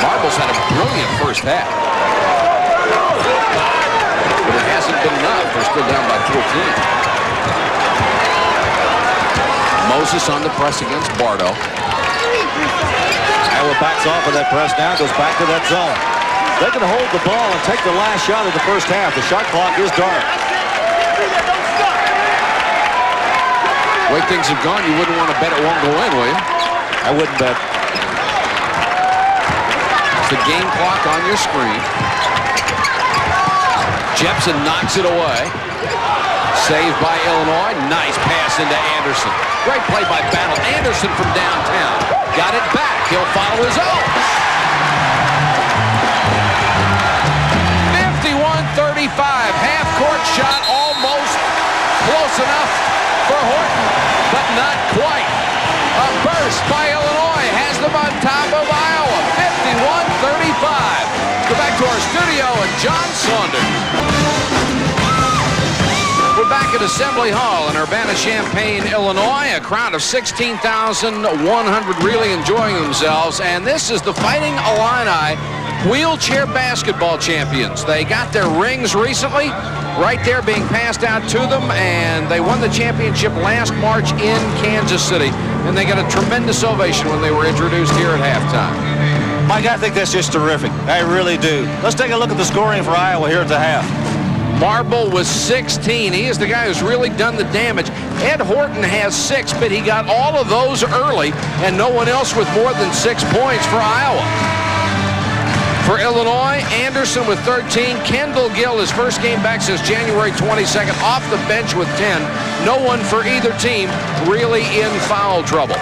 Marble's had a brilliant first half. But it hasn't been enough. They're still down by 14. Moses on the press against Bardo. Iowa backs off of that press now, goes back to that zone. They can hold the ball and take the last shot of the first half. The shot clock is dark. The way things have gone, you wouldn't want to bet it won't go in, will you? I wouldn't bet. It's the game clock on your screen. Jepson knocks it away. Saved by Illinois. Nice pass into Anderson. Great play by Battle. Anderson from downtown. Got it back. He'll follow his own. 51-35. Half-court shot almost close enough for Horton, but not quite. A burst by Illinois has them on top of Iowa. 51-35. Go back to our studio and John Saunders. We're back at Assembly Hall in Urbana-Champaign, Illinois. A crowd of 16,100 really enjoying themselves. And this is the Fighting Illini wheelchair basketball champions. They got their rings recently, right there being passed out to them. And they won the championship last March in Kansas City. And they got a tremendous ovation when they were introduced here at halftime. Mike, I think that's just terrific. I really do. Let's take a look at the scoring for Iowa here at the half. Marble was 16. He is the guy who's really done the damage. Ed Horton has 6, but he got all of those early, and no one else with more than 6 points for Iowa. For Illinois, Anderson with 13. Kendall Gill, his first game back since January 22nd, off the bench with 10. No one for either team really in foul trouble.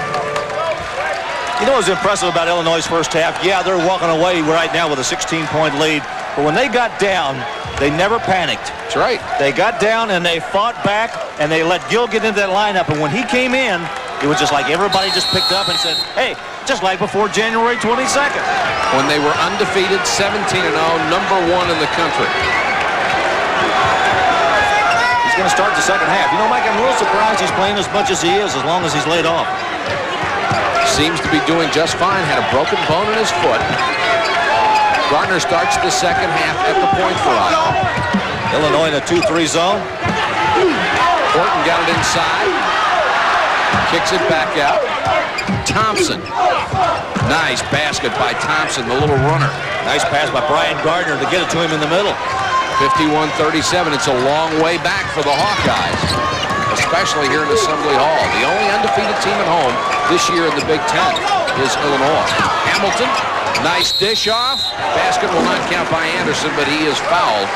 You know what's impressive about Illinois' first half? Yeah, they're walking away right now with a 16-point lead. But when they got down, they never panicked. That's right. They got down and they fought back, and they let Gill get into that lineup. And when he came in, it was just like everybody just picked up and said, hey, just like before January 22nd. When they were undefeated, 17-0, number 1 in the country. He's going to start the second half. You know, Mike, I'm a little surprised he's playing as much as he is, as long as he's laid off. Seems to be doing just fine. Had a broken bone in his foot. Gardner starts the second half at the point for Iowa. Illinois in a 2-3 zone. Horton got it inside. Kicks it back out. Thompson. Nice basket by Thompson, the little runner. Nice pass by Brian Gardner to get it to him in the middle. 51-37. It's a long way back for the Hawkeyes, especially here in Assembly Hall. The only undefeated team at home this year in the Big Ten is Illinois. Hamilton, nice dish off. Basket will not count by Anderson, but he is fouled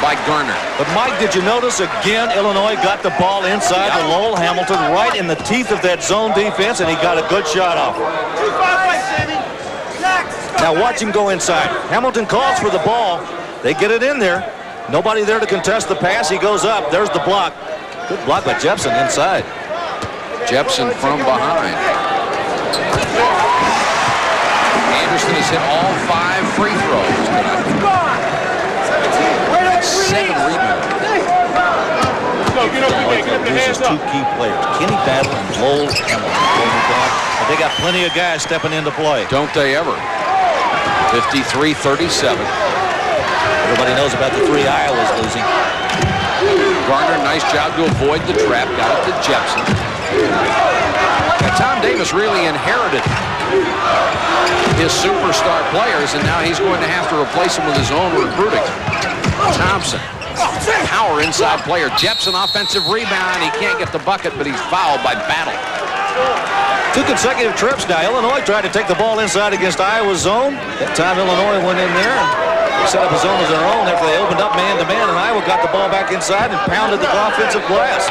by Garner. But Mike, did you notice again Illinois got the ball inside to Lowell Hamilton right in the teeth of that zone defense, and he got a good shot off. Now watch him go inside. Hamilton calls for the ball. They get it in there. Nobody there to contest the pass. He goes up. There's the block. Good block by Jepson inside. Jepson from behind. Anderson has hit all 5 free throws tonight. 7 rebounds. Loses 2 key players, Kenny Battle and Lowell Hamilton. But they got plenty of guys stepping into play. Don't they ever? 53-37. Everybody knows about the 3 Iowa's losing. Garner, nice job to avoid the trap. Got it to Jepson. Now, Tom Davis really inherited his superstar players, and now he's going to have to replace them with his own recruiting. Thompson, power inside player. Jepson, offensive rebound. He can't get the bucket, but he's fouled by Battle. 2 consecutive trips now. Illinois tried to take the ball inside against Iowa's zone. That time Illinois went in there and set up a zone as their own after they opened up man-to-man, and Iowa got the ball back inside and pounded the offensive glass.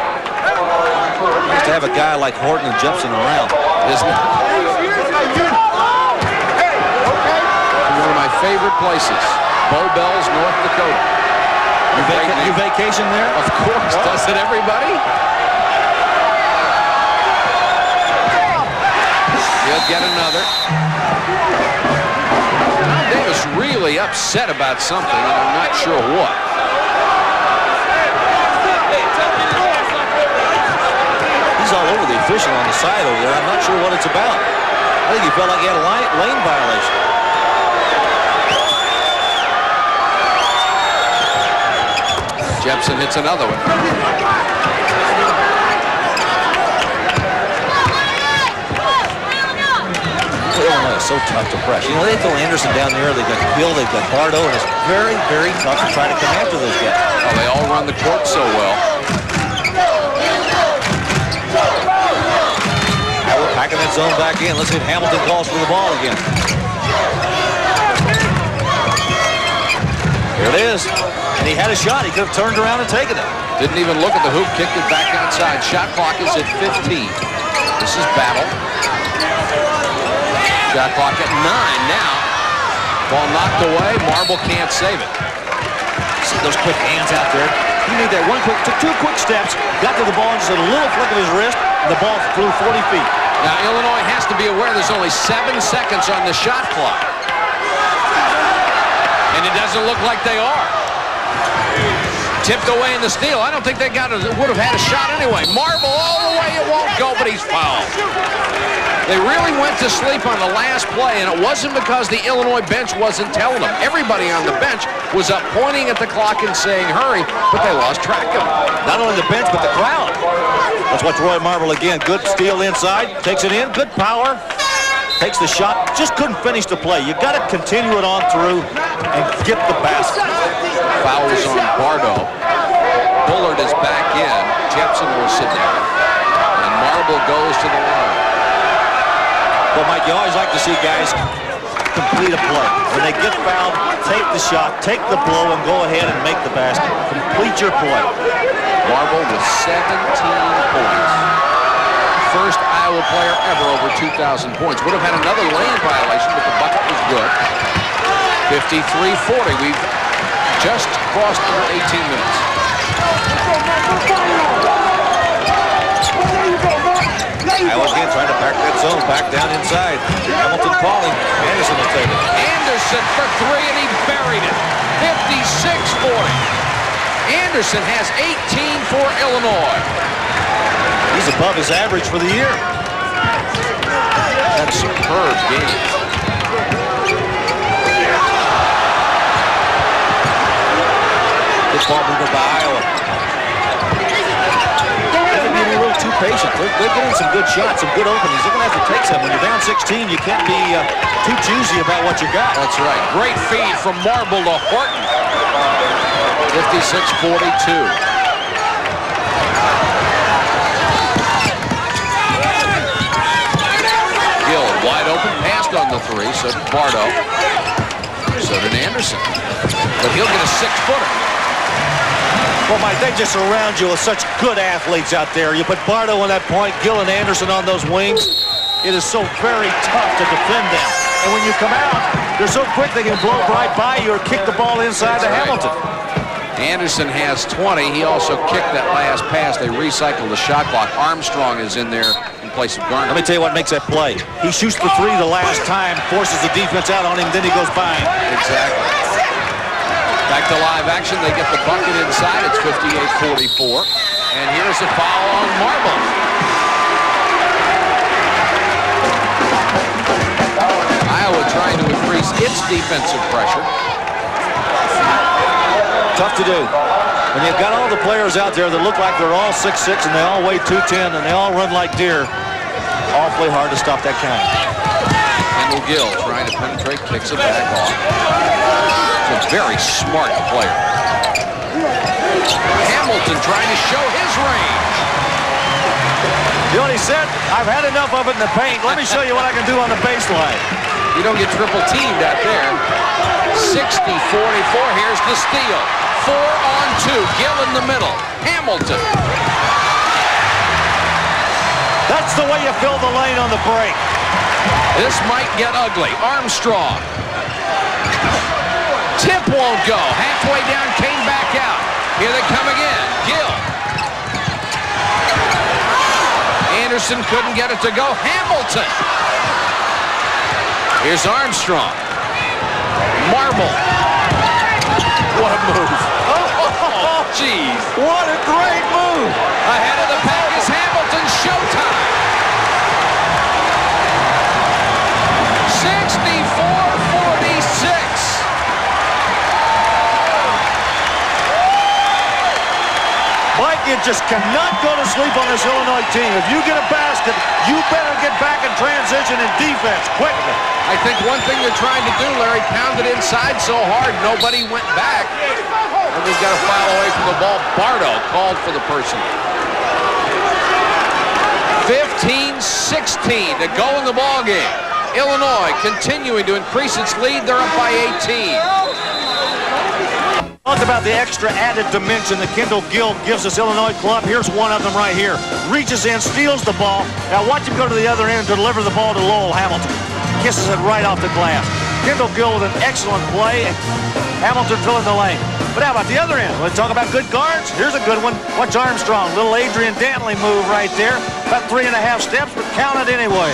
Nice to have a guy like Horton and Jepson around, isn't it? One of my favorite places, Bow Bells, North Dakota. You vacation there? Of course. Doesn't everybody? He'll get another. Tom Davis really upset about something, and I'm not sure what. He's all over the official on the side over there. I'm not sure what it's about. I think he felt like he had a lane violation. Jepson hits another one. Illinois is so tough to press. You know, they throw Anderson down there. They've got Gill, they've got Bardo, and it's very, very tough to try to come after those guys. Oh, they all run the court so well. Now we're packing that zone back in. Let's see if Hamilton calls for the ball again. Here it is. And he had a shot. He could have turned around and taken it. Didn't even look at the hoop, kicked it back outside. Shot clock is at 15. This is Battle. Shot clock at 9 now. Ball knocked away. Marble can't save it. See those quick hands out there. He made that took 2 quick steps, got to the ball, and just a little flick of his wrist, and the ball flew 40 feet. Now, Illinois has to be aware there's only 7 seconds on the shot clock. And it doesn't look like they are. Tipped away in the steal. I don't think they would have had a shot anyway. Marble all the way. It won't go, but he's fouled. They really went to sleep on the last play, and it wasn't because the Illinois bench wasn't telling them. Everybody on the bench was up pointing at the clock and saying, hurry, but they lost track of it. Not only the bench, but the crowd. Let's watch Roy Marble again. Good steal inside. Takes it in. Good power. Takes the shot. Just couldn't finish the play. You got to continue it on through and get the basket. Foul is on Bardo. Bullard is back in. Jepson will sit down. And Marble goes to the line. Well, Mike, you always like to see guys complete a play. When they get fouled, take the shot, take the blow, and go ahead and make the basket. Complete your play. Marble with 17 points. First Iowa player ever over 2,000 points. Would have had another lane violation, but the bucket was good. 53-40. We've just crossed under 18 minutes. Iowa again trying to pack that zone back down inside. Hamilton calling. Anderson will take it. Anderson for 3, and he buried it. 56-40. Anderson has 18 for Illinois. He's above his average for the year. That's a superb game. Good ball movement by Iowa. That would be a little too patient. They're getting some good shots, some good openings. They're going to have to take some. When you're down 16, you can't be too choosy about what you got. That's right. Great feed from Marble to Horton. 56-42. Wide open, passed on the three, so did Bardo. So did Anderson. But he'll get a 6-footer. Well, Mike, they just surround you with such good athletes out there. You put Bardo on that point, Gill and Anderson on those wings. It is so very tough to defend them. And when you come out, they're so quick they can blow right by you or kick the ball inside to Hamilton. Anderson has 20. He also kicked that last pass. They recycled the shot clock. Armstrong is in there in place of Garner. Let me tell you what makes that play. He shoots the three the last time, forces the defense out on him, then he goes by him. Exactly. Back to live action. They get the bucket inside. It's 58-44. And here's a foul on Marble. Iowa trying to increase its defensive pressure. Tough to do. When you've got all the players out there that look like they're all 6'6", and they all weigh 210, and they all run like deer, awfully hard to stop that kind. Kendall Gill trying to penetrate, kicks it back off. He's a very smart player. Hamilton trying to show his range. You know what he said? I've had enough of it in the paint. Let me show you what I can do on the baseline. You don't get triple teamed out there. 60-44. Here's the steal. 4-on-2. Gill in the middle. Hamilton. That's the way you fill the lane on the break. This might get ugly. Armstrong. Tip won't go. Halfway down, came back out. Here they come again. Gill. Anderson couldn't get it to go. Hamilton. Here's Armstrong. Marble. What a move. Oh, geez. What a great move. Ahead of the pack is Hamilton. Showtime. 64-46. Mike, you just cannot go to sleep on this Illinois team. If you get a basket, you better get back in transition and defense quickly. I think one thing they're trying to do, Larry, pound it inside so hard nobody went back. And we've got to foul away from the ball. Bardo called for the person. 15-16 to go in the ball game. Illinois continuing to increase its lead. They're up by 18. Talk about the extra added dimension that Kendall Gill gives this Illinois club. Here's one of them right here. Reaches in, steals the ball. Now watch him go to the other end and deliver the ball to Lowell Hamilton. Kisses it right off the glass. Kendall Gill with an excellent play. Hamilton filling the lane. But how about the other end? Let's talk about good guards. Here's a good one. Watch Armstrong. Little Adrian Dantley move right there. About 3.5 steps, but count it anyway.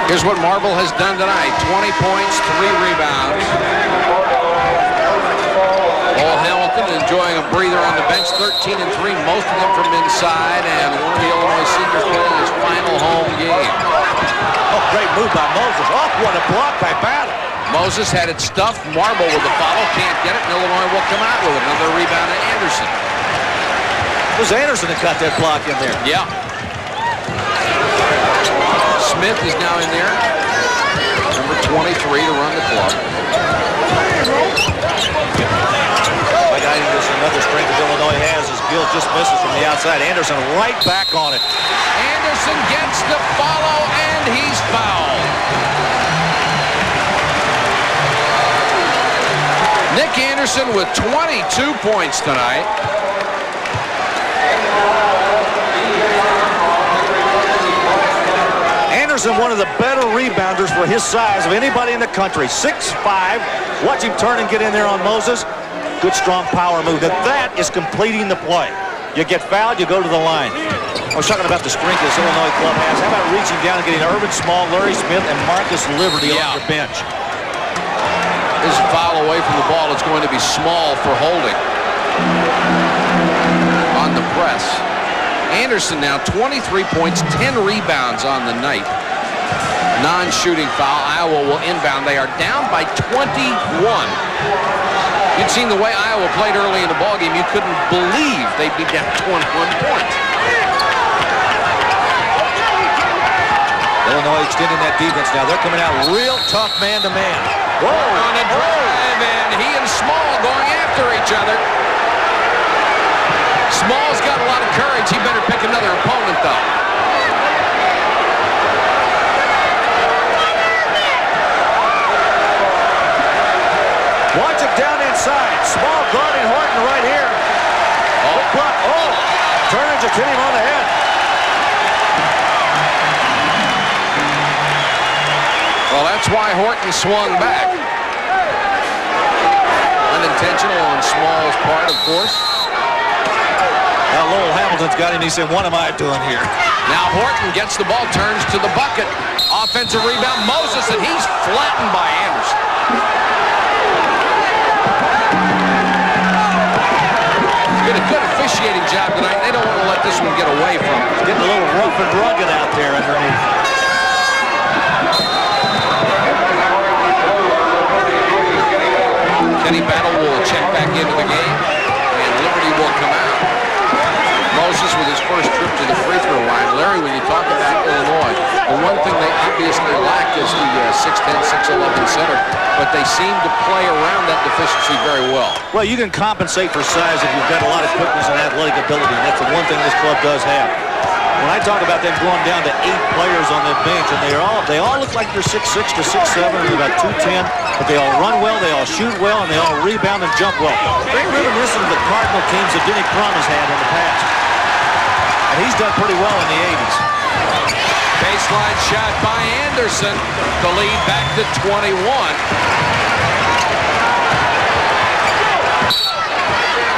Here's what Marble has done tonight. 20 points, 3 rebounds. Lowell Hamilton enjoying a breather on the bench. 13 and 3, most of them from inside. And one of the Illinois seniors playing his final home game. Oh, great move by Moses. Oh, what a block by Battle. Moses had it stuffed. Marble with the follow. Can't get it. And Illinois will come out with it. Another rebound to Anderson. It was Anderson that got that block in there. Yeah. Smith is now in there. Number 23 to run the club. My guy, another strength that Illinois has is Gill just misses from the outside. Anderson right back on it. Anderson gets the follow, and he's fouled. Nick Anderson with 22 points tonight. Anderson, one of the better rebounders for his size of anybody in the country. 6'5". Watch him turn and get in there on Moses. Good, strong power move. Now that is completing the play. You get fouled, you go to the line. I was talking about the strength this Illinois club has. How about reaching down and getting Urban Small, Larry Smith, and Marcus Liberty off the bench? There's a foul away from the ball. It's going to be Small for holding on the press. Anderson now 23 points, 10 rebounds on the night. Non-shooting foul. Iowa will inbound. They are down by 21. You'd seen the way Iowa played early in the ballgame. You couldn't believe they'd be down 21 points. Illinois extending that defense now. They're coming out real tough man-to-man. Whoa! On a drive, and he and Small going after each other. Small's got a lot of courage. He better pick another opponent, though. Watch him down inside. Small guarding Horton right here. Oh, Turnage just hit him on the head. Well, that's why Horton swung back. Unintentional on Small's part, of course. Now Lowell Hamilton's got him. He said, what am I doing here? Now Horton gets the ball, turns to the bucket. Offensive rebound, Moses, and he's flattened by Anderson. Did a good officiating job tonight. They don't want to let this one get away from him. It's getting a little rough and rugged out there underneath. Kenny Battle will check back into the game, and Liberty will come out. Moses with his first trip to the free throw line. Larry, when you talk about Illinois, the one thing they obviously lack is the 6'10", 6'11 center, but they seem to play around that deficiency very well. Well, you can compensate for size if you've got a lot of quickness and athletic ability, and that's the one thing this club does have. When I talk about them going down to 8 players on the bench, and they all look like they're 6'6" to 6'7", they're about 210, but they all run well, they all shoot well, and they all rebound and jump well. Very reminiscent of the Cardinal teams that Denny Crum has had in the past. And he's done pretty well in the 80s. Baseline shot by Anderson. The lead back to 21.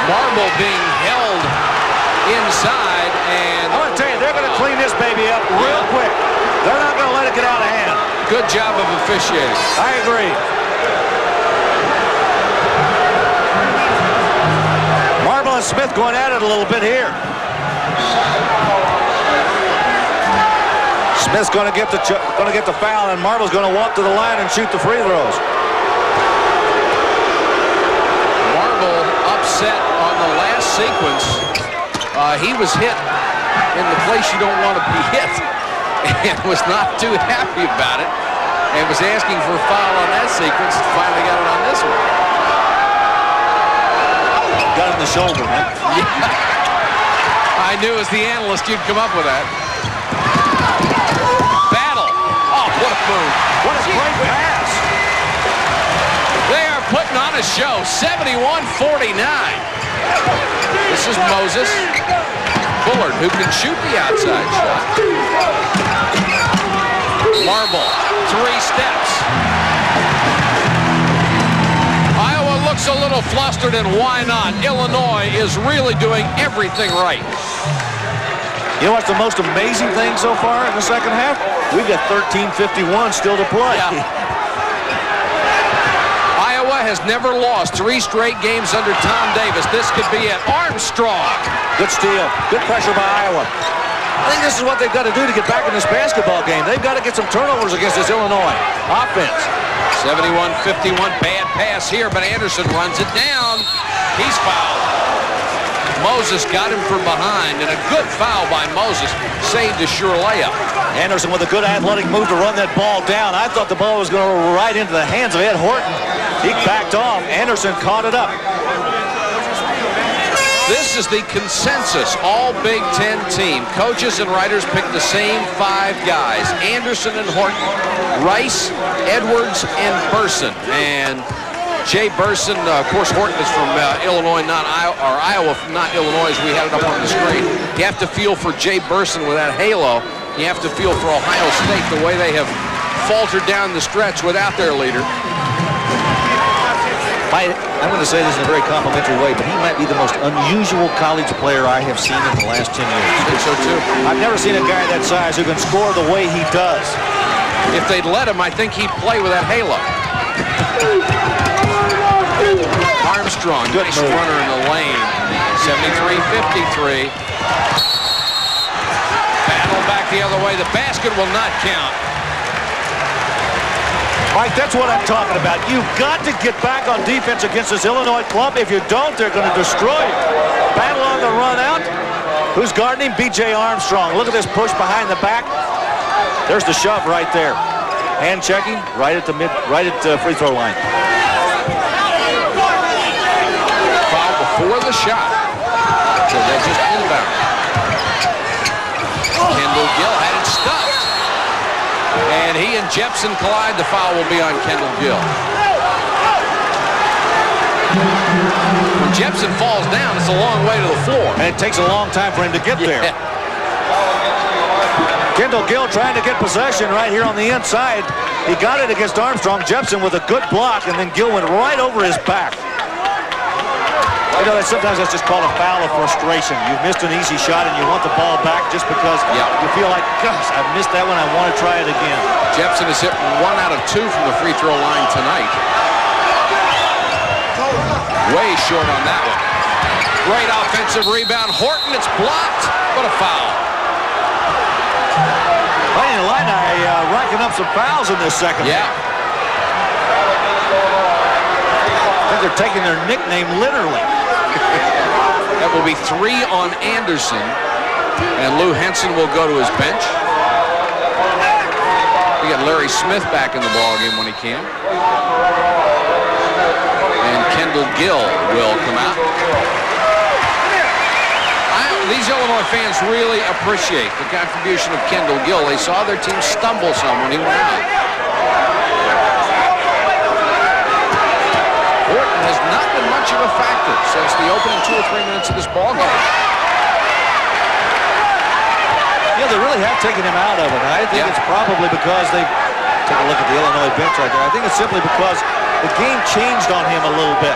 Marble being held inside, and I'm going to tell you, they're going to clean this baby up real quick. They're not going to let it get out of hand. good job of officiating. I agree. Marble and Smith going at it a little bit here. Smith's going to get the foul, and Marble's going to walk to the line and shoot the free throws. Marble upset on the last sequence. He was hit in the place you don't want to be hit, and was not too happy about it, and was asking for a foul on that sequence. Finally got it on this one. Got him in the shoulder, man. Yeah. I knew as the analyst you'd come up with that. Battle. Oh, what a move. What a great pass. They are putting on a show. 71-49. This is Moses. Bullard, who can shoot the outside shot. Marble, 3 steps. Iowa looks a little flustered, and why not? Illinois is really doing everything right. You know what's the most amazing thing so far in the second half? We've got 13:51 still to play. Yeah. Iowa has never lost 3 straight games under Tom Davis. This could be it. Armstrong. Good steal. Good pressure by Iowa. I think this is what they've got to do to get back in this basketball game. They've got to get some turnovers against this Illinois offense. 71-51. Bad pass here, but Anderson runs it down. He's fouled. Moses got him from behind, and a good foul by Moses saved a sure layup. Anderson with a good athletic move to run that ball down. I thought the ball was going to go right into the hands of Ed Horton. He backed off. Anderson caught it up. This is the consensus all Big Ten team. Coaches and writers picked the same 5 guys: Anderson and Horton, Rice, Edwards, and Burson. And Jay Burson, of course, Horton is from Illinois, not Iowa, not Illinois, as we had it up on the screen. You have to feel for Jay Burson with that halo. You have to feel for Ohio State, the way they have faltered down the stretch without their leader. I'm going to say this in a very complimentary way, but he might be the most unusual college player I have seen in the last 10 years. I think so, too. I've never seen a guy that size who can score the way he does. If they'd let him, I think he'd play with that halo. Armstrong, good nice move. runner in the lane. 73-53. Battle back the other way. The basket will not count. Mike, that's what I'm talking about. You've got to get back on defense against this Illinois club. If you don't, they're going to destroy you. Battle on the run out. Who's guarding him? B.J. Armstrong. Look at this push behind the back. There's the shove right there. Hand checking right at the free throw line. Foul before the shot. So they'll just inbound. Kendall Gill had it stuffed. And he and Jepson collide. The foul will be on Kendall Gill. When Jepson falls down, it's a long way to the floor. And it takes a long time for him to get there. Kendall Gill trying to get possession right here on the inside. He got it against Armstrong. Jepson with a good block, and then Gill went right over his back. You know, sometimes that's just called a foul of frustration. You've missed an easy shot, and you want the ball back just because you feel like, gosh, I missed that one. I want to try it again. Jepson has hit 1 out of 2 from the free throw line tonight. Way short on that one. Great offensive rebound. Horton, it's blocked, but a foul. Fighting Illini racking up some fouls in this second. Yeah. I think they're taking their nickname literally. That will be 3 on Anderson, and Lou Henson will go to his bench. We got Larry Smith back in the ballgame when he can. And Kendall Gill will come out. These Illinois fans really appreciate the contribution of Kendall Gill. They saw their team stumble some when he went out. Horton has not been much of a factor since the opening 2 or 3 minutes of this ballgame. Yeah, they really have taken him out of it. I think it's probably because they take a look at the Illinois bench right there. I think it's simply because the game changed on him a little bit.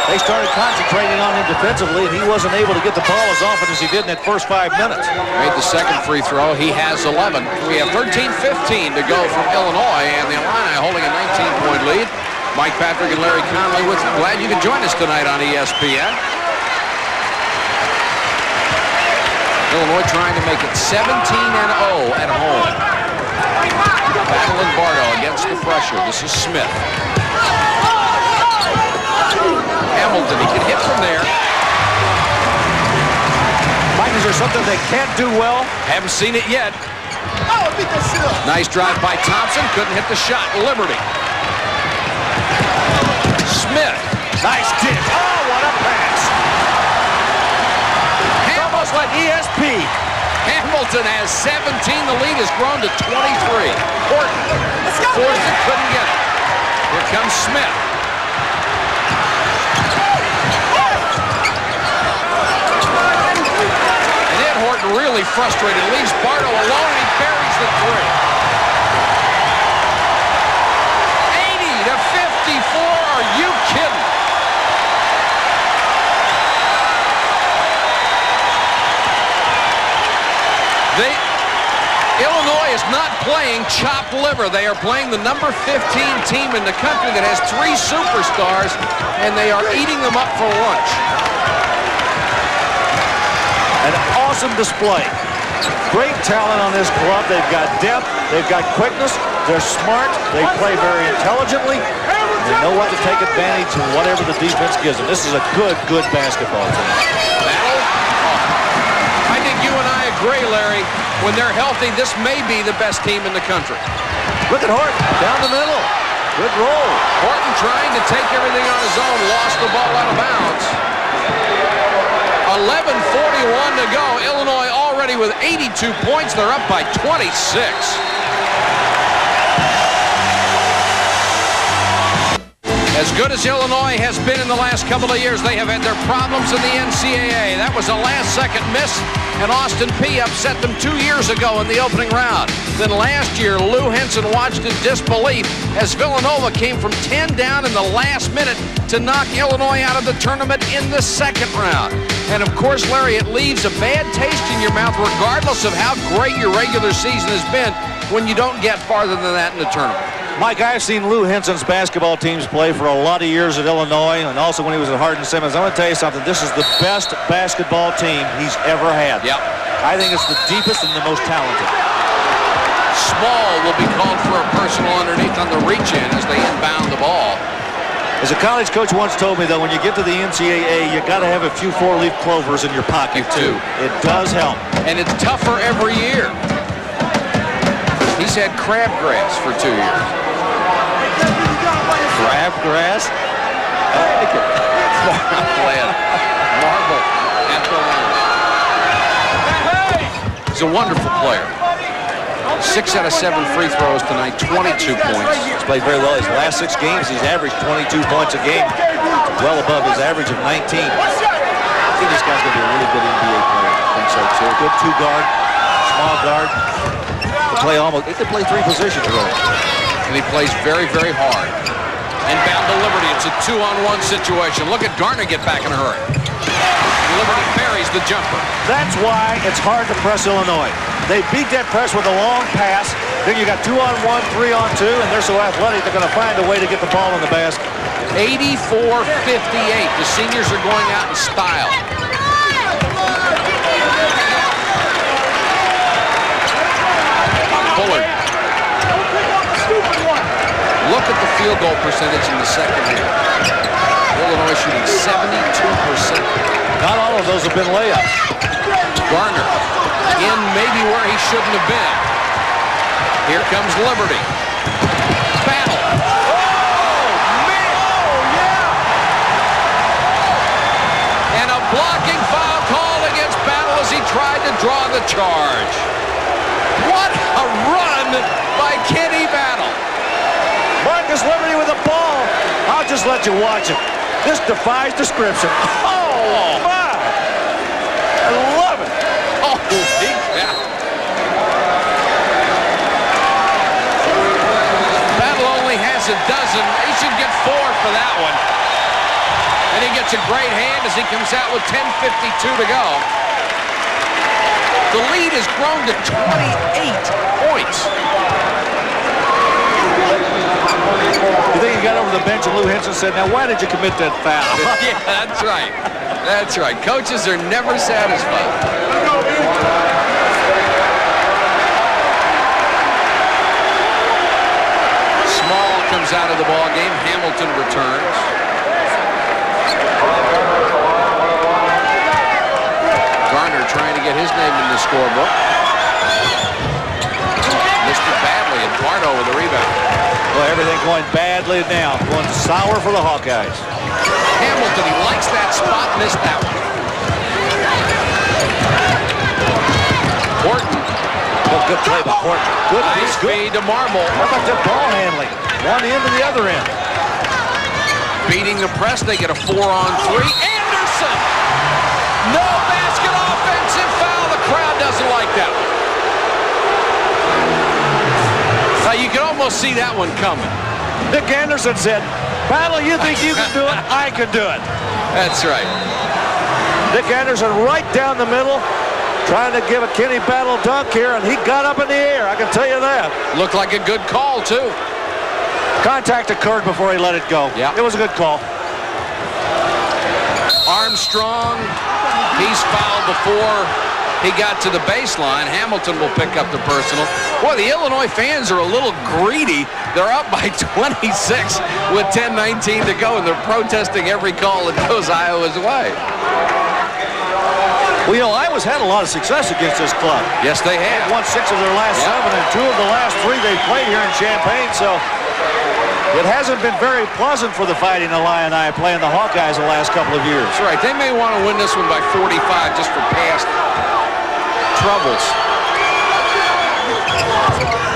They started concentrating on him defensively, and he wasn't able to get the ball as often as he did in that first 5 minutes. Made the second free throw. He has 11. We have 13-15 to go from Illinois, and the Illini holding a 19-point lead. Mike Patrick and Larry Conley with you. Glad you could join us tonight on ESPN. Illinois trying to make it 17-0 at home. Battling Bardo against the pressure. This is Smith. Hamilton, he can hit from there. Mike, is there something they can't do well? Haven't seen it yet. Nice drive by Thompson. Couldn't hit the shot. Liberty. Smith. Nice dish. Oh, what a pass. Almost like ESP. Hamilton has 17. The lead has grown to 23. Horton forced it, couldn't get it. Here comes Smith. And then Horton really frustrated. Leaves Bardo alone, and he buries the 3. 80-54. Are you kidding? Illinois is not playing chopped liver. They are playing the number 15 team in the country that has 3 superstars, and they are eating them up for lunch. An awesome display. Great talent on this club. They've got depth. They've got quickness. They're smart. They play very intelligently. They know what to take advantage of whatever the defense gives them. This is a good basketball team. Battle? I think you and I agree, Larry. When they're healthy, this may be the best team in the country. Look at Horton down the middle. Good roll. Horton trying to take everything on his own. Lost the ball out of bounds. 11:41 to go. Illinois already with 82 points. They're up by 26. As good as Illinois has been in the last couple of years, they have had their problems in the NCAA. That was a last-second miss, and Austin Peay upset them 2 years ago in the opening round. Then last year, Lou Henson watched in disbelief as Villanova came from 10 down in the last minute to knock Illinois out of the tournament in the second round. And of course, Larry, it leaves a bad taste in your mouth regardless of how great your regular season has been when you don't get farther than that in the tournament. Mike, I've seen Lou Henson's basketball teams play for a lot of years at Illinois, and also when he was at Hardin-Simmons. I'm going to tell you something. This is the best basketball team he's ever had. Yep. I think it's the deepest and the most talented. Small will be called for a personal underneath on the reach-in as they inbound the ball. As a college coach once told me, though, when you get to the NCAA, you got to have a few four-leaf clovers in your pocket, too. It does help. And it's tougher every year. He's had crabgrass for 2 years. Crabgrass? I like it. Marble at the line. He's a wonderful player. 6 out of 7 free throws tonight, 22 points. He's played very well. His last 6 games, he's averaged 22 points a game. Well above his average of 19. I think this guy's going to be a really good NBA player. I think so, too. Good two-guard, small guard. He can play 3 positions, really. And he plays very, very hard. Inbound to Liberty. It's a 2-on-1 situation. Look at Garner get back in a hurry. Liberty buries the jumper. That's why it's hard to press Illinois. They beat that press with a long pass. Then you got 2-on-1, 3-on-2, and they're so athletic they're going to find a way to get the ball in the basket. 84-58. The seniors are going out in style. Bullard. Look at the field goal percentage in the second half. Illinois shooting 72%. Not all of those have been layups. Garner in maybe where he shouldn't have been. Here comes Liberty. Battle. Oh, man. Oh, yeah. And a blocking foul called against Battle as he tried to draw the charge. What a run by Kenny Battle. Marcus Liberty with the ball. I'll just let you watch it. This defies description. Oh, my. I love it. Oh, big foul. Battle only has a dozen. He should get 4 for that one. And he gets a great hand as he comes out with 10:52 to go. The lead has grown to 28 points. You think he got over the bench and Lou Henson said, now why did you commit that foul? Yeah, that's right. That's right. Coaches are never satisfied. Small comes out of the ball game. Hamilton returns. Garner trying to get his name in the scorebook. Missed it badly, and Pardo with the rebound. Well, everything going badly now. Going sour for the Hawkeyes. Hamilton, he likes that spot, missed that one. Horton. Oh, good play by Horton. Good. Nice feed to Marble. How about the ball handling? One end to the other end. Beating the press, they get a 4-on-3. Anderson! No basket, offensive foul. The crowd doesn't like that one. You can almost see that one coming. Nick Anderson said, Battle, you think you can do it? I can do it. That's right. Nick Anderson right down the middle, trying to give a Kenny Battle dunk here, and he got up in the air, I can tell you that. Looked like a good call, too. Contact occurred before he let it go. Yeah. It was a good call. Armstrong, he's fouled before he got to the baseline. Hamilton will pick up the personal. Boy, the Illinois fans are a little greedy. They're up by 26 with 10:19 to go, and they're protesting every call that goes Iowa's way. Well, you know, Iowa's had a lot of success against this club. Yes, they have. Won 6 of their last 7, and 2 of the last 3 they played here in Champaign, so it hasn't been very pleasant for the Fighting Illini playing the Hawkeyes the last couple of years. That's right. They may want to win this one by 45 just for past troubles.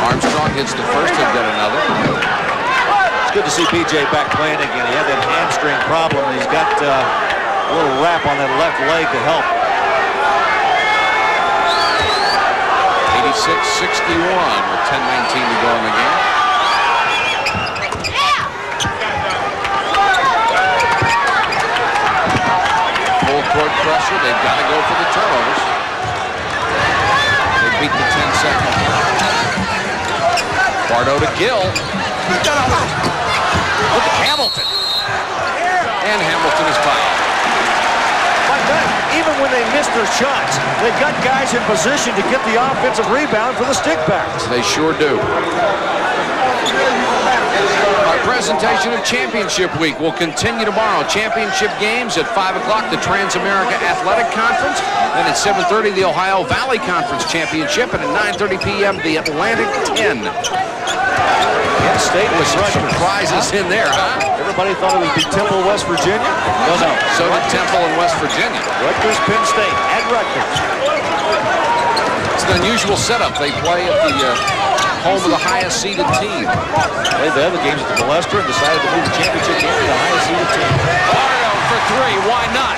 Armstrong hits the first and get another. It's good to see BJ back playing again. He had that hamstring problem, and he's got a little wrap on that left leg to help. 86-61 with 10:19 to go in the game. Full court pressure. They've got to go for the turnovers. They beat the 10-second. Pardo to Gill. Look at Hamilton. And Hamilton is fouled. But even when they miss their shots, they've got guys in position to get the offensive rebound for the stickbacks. They sure do. Our presentation of Championship Week will continue tomorrow. Championship games at 5 o'clock, the Trans-America Athletic Conference. Then at 7:30, the Ohio Valley Conference Championship. And at 9:30 p.m., the Atlantic 10. Penn State With some surprises in there, huh? Everybody thought it would be Temple, West Virginia. No. So did Temple and West Virginia. Rutgers, Penn State, and Rutgers. It's an unusual setup. They play at the home of the highest seeded team. Played the other games at the Molester and decided to move the championship game to the highest seeded team. Pardo for three. Why not?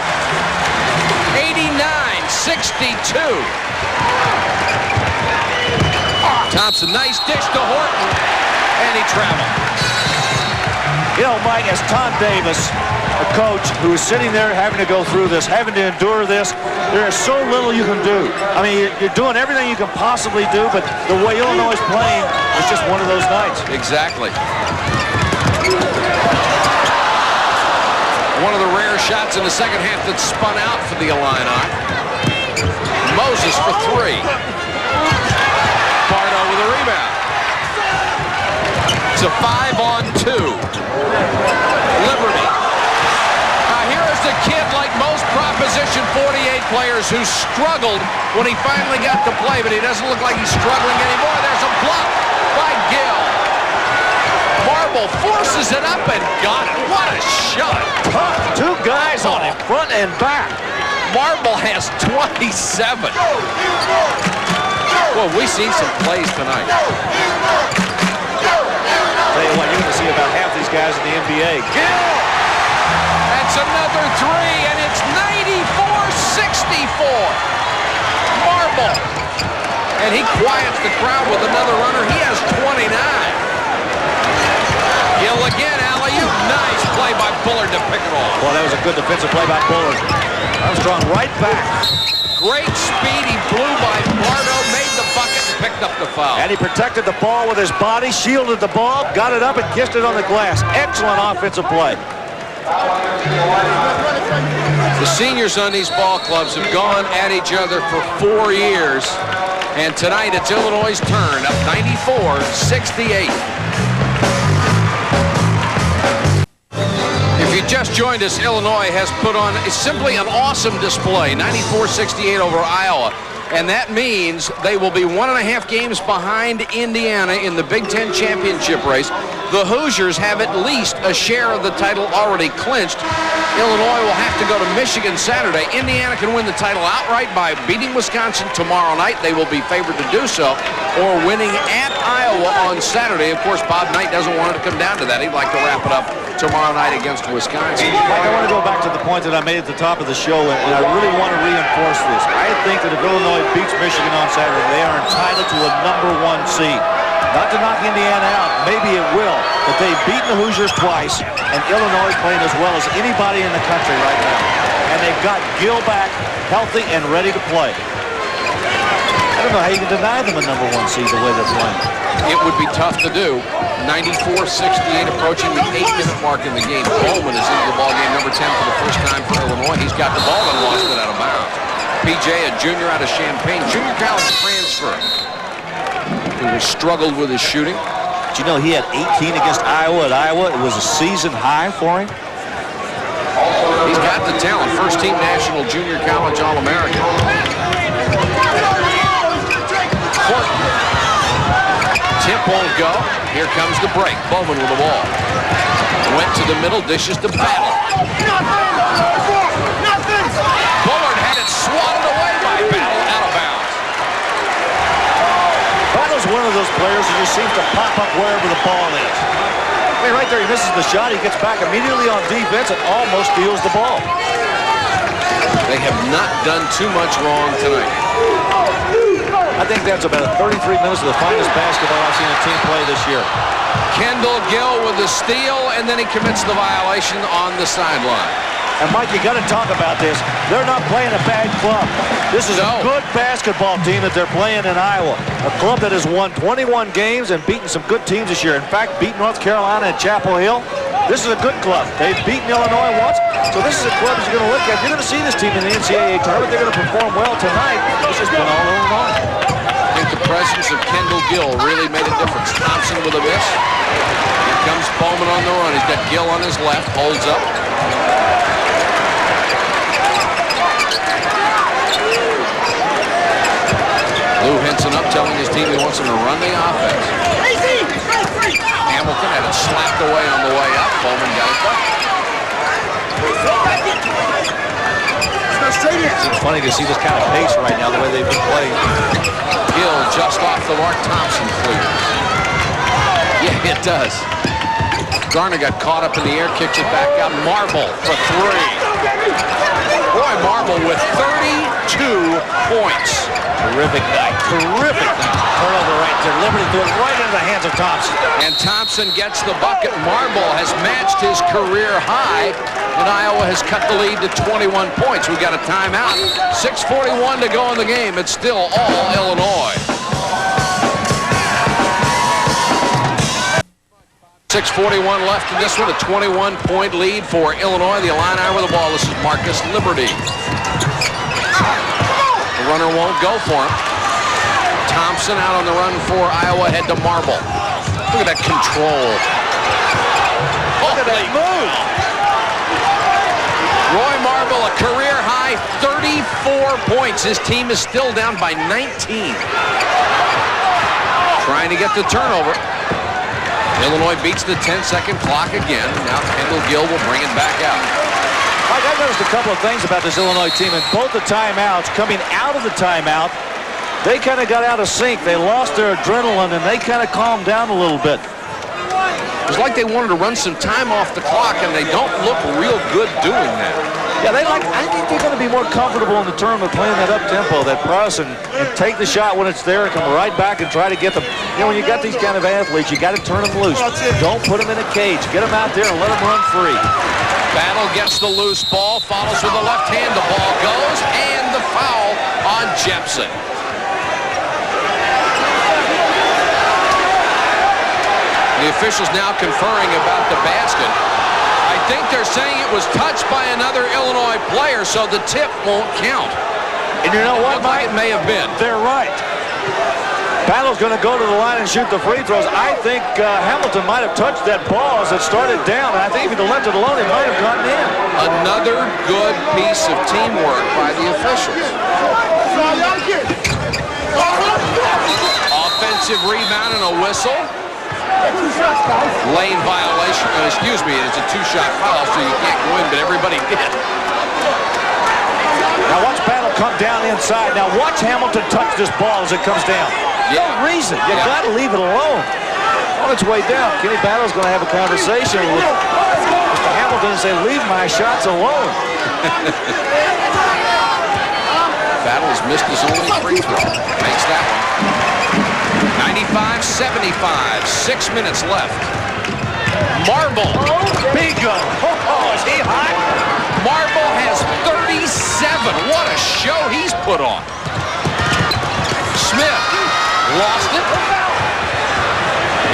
89-62. Thompson, nice dish to Horton. And he traveled. You know, Mike, as Tom Davis, a coach who is sitting there having to go through this, having to endure this, there is so little you can do. I mean, you're doing everything you can possibly do, but the way Illinois is playing is just one of those nights. Exactly. One of the rare shots in the second half that spun out for the Illini. Moses for three. Pardo with a rebound. It's a 5-on-2. Liberty. Here is the kid, like most Proposition 48 players, who struggled when he finally got to play, but he doesn't look like he's struggling anymore. There's a block by Gill. Marble forces it up and got it. What a shot. Two guys on him, front and back. Marble has 27. Well, we've seen some plays tonight. Tell you what, you're going to see about half these guys in the NBA. Gill! That's another three, and it's 94-64. Marble. And he quiets the crowd with another runner. He has 29. Gill again, alley-oop. Nice play by Bullard to pick it off. Well, that was a good defensive play by Bullard. Armstrong right back. Great speed. He blew by Pardo, made the bucket, and picked up the foul. And he protected the ball with his body, shielded the ball, got it up, and kissed it on the glass. Excellent offensive play. The seniors on these ball clubs have gone at each other for 4 years. And tonight it's Illinois' turn, up 94-68. If you just joined us, Illinois has put on simply an awesome display, 94-68 over Iowa. And that means they will be 1.5 games behind Indiana in the Big Ten championship race. The Hoosiers have at least a share of the title already clinched. Illinois will have to go to Michigan Saturday. Indiana can win the title outright by beating Wisconsin tomorrow night. They will be favored to do so, or winning at Iowa on Saturday. Of course, Bob Knight doesn't want it to come down to that. He'd like to wrap it up tomorrow night against Wisconsin. Mike, I want to go back to the point that I made at the top of the show, and I really want to reinforce this. I think that if Illinois beats Michigan on Saturday, they are entitled to a #1 seed. Not to knock Indiana out, maybe it will, but they've beaten the Hoosiers twice, and Illinois is playing as well as anybody in the country right now. And they've got Gill back, healthy and ready to play. I don't know how you can deny them a #1 seed the way they're playing. It would be tough to do. 94-68, approaching the 8-minute mark in the game. Bowman is into the ball game, number 10 for the first time for Illinois. He's got the ball and lost it out of bounds. PJ, a junior out of Champaign, junior college transfer, who has struggled with his shooting. Did you know he had 18 against Iowa at Iowa? It was a season high for him. He's got the talent. First team national junior college All-American. Tip won't go. Here comes the break. Bowman with the ball. Went to the middle, dishes to Battle. Bullard had it swatted away by Battle, out of bounds. Battle's one of those players who just seems to pop up wherever the ball is. I mean, right there, he misses the shot. He gets back immediately on defense and almost steals the ball. They have not done too much wrong tonight. I think that's about 33 minutes of the finest basketball I've seen a team play this year. Kendall Gill with the steal, and then he commits the violation on the sideline. And, Mike, you got to talk about this. They're not playing a bad club. This is a good basketball team that they're playing in Iowa. A club that has won 21 games and beaten some good teams this year. In fact, beat North Carolina at Chapel Hill. This is a good club. They've beaten Illinois once. So this is a club that you're going to look at. You're going to see this team in the NCAA tournament. They're going to perform well tonight. This has been all Illinois. I think the presence of Kendall Gill really made a difference. Thompson with a miss. Here comes Bowman on the run. He's got Gill on his left. Holds up. Lou Henson up, telling his team he wants him to run the offense. Hamilton had it slapped away on the way up. Bowman got it back. It's funny to see this kind of pace right now, the way they've been playing. Gill just off the mark. Thompson clears. Yeah, it does. Garner got caught up in the air, kicks it back out. Marble for three. Roy Marble with 32 points. Terrific night. Terrific night. Turnover right there. Liberty threw it right into the hands of Thompson. And Thompson gets the bucket. Marble has matched his career high, and Iowa has cut the lead to 21 points. We got a timeout. 6:41 to go in the game. It's still all Illinois. 6:41 left in this one. A 21-point lead for Illinois. The Illini with the ball. This is Marcus Liberty. The runner won't go for him. Thompson out on the run for Iowa. Head to Marble. Look at that control. Look at that move. Roy Marble, a career-high 34 points. His team is still down by 19. Trying to get the turnover. Illinois beats the 10-second clock again. Now Kendall Gill will bring it back out. Mike, I noticed a couple of things about this Illinois team. In both the timeouts, coming out of the timeout, they kind of got out of sync. They lost their adrenaline, and they kind of calmed down a little bit. It was like they wanted to run some time off the clock, and they don't look real good doing that. Yeah, I think they're going to be more comfortable in the tournament playing that up-tempo, that press, and take the shot when it's there and come right back and try to get them. You know, when you got these kind of athletes, you got to turn them loose. Don't put them in a cage. Get them out there and let them run free. Battle gets the loose ball, follows with the left hand. The ball goes, and the foul on Jepson. The officials now conferring about the basket. I think they're saying it was touched by another Illinois player, so the tip won't count. And you know what, Mike? It may have been. They're right. Battle's going to go to the line and shoot the free throws. I think Hamilton might have touched that ball as it started down. And I think if he'd have left it alone, it might have gotten in. Another good piece of teamwork by the officials. Offensive rebound and a whistle. Lane violation. Excuse me, it's a two-shot foul, so you can't go in, but everybody did. Now watch Battle come down inside. Now watch Hamilton touch this ball as it comes down. No reason. You got to leave it alone. On its way down, Kenny Battle's going to have a conversation with Mr. Hamilton and say, leave my shots alone. Battle has missed his only free throw. Makes that one. 95-75. 6 minutes left. Marble. Bingo. Oh, is he hot? Marble has 37. What a show he's put on. Smith lost it.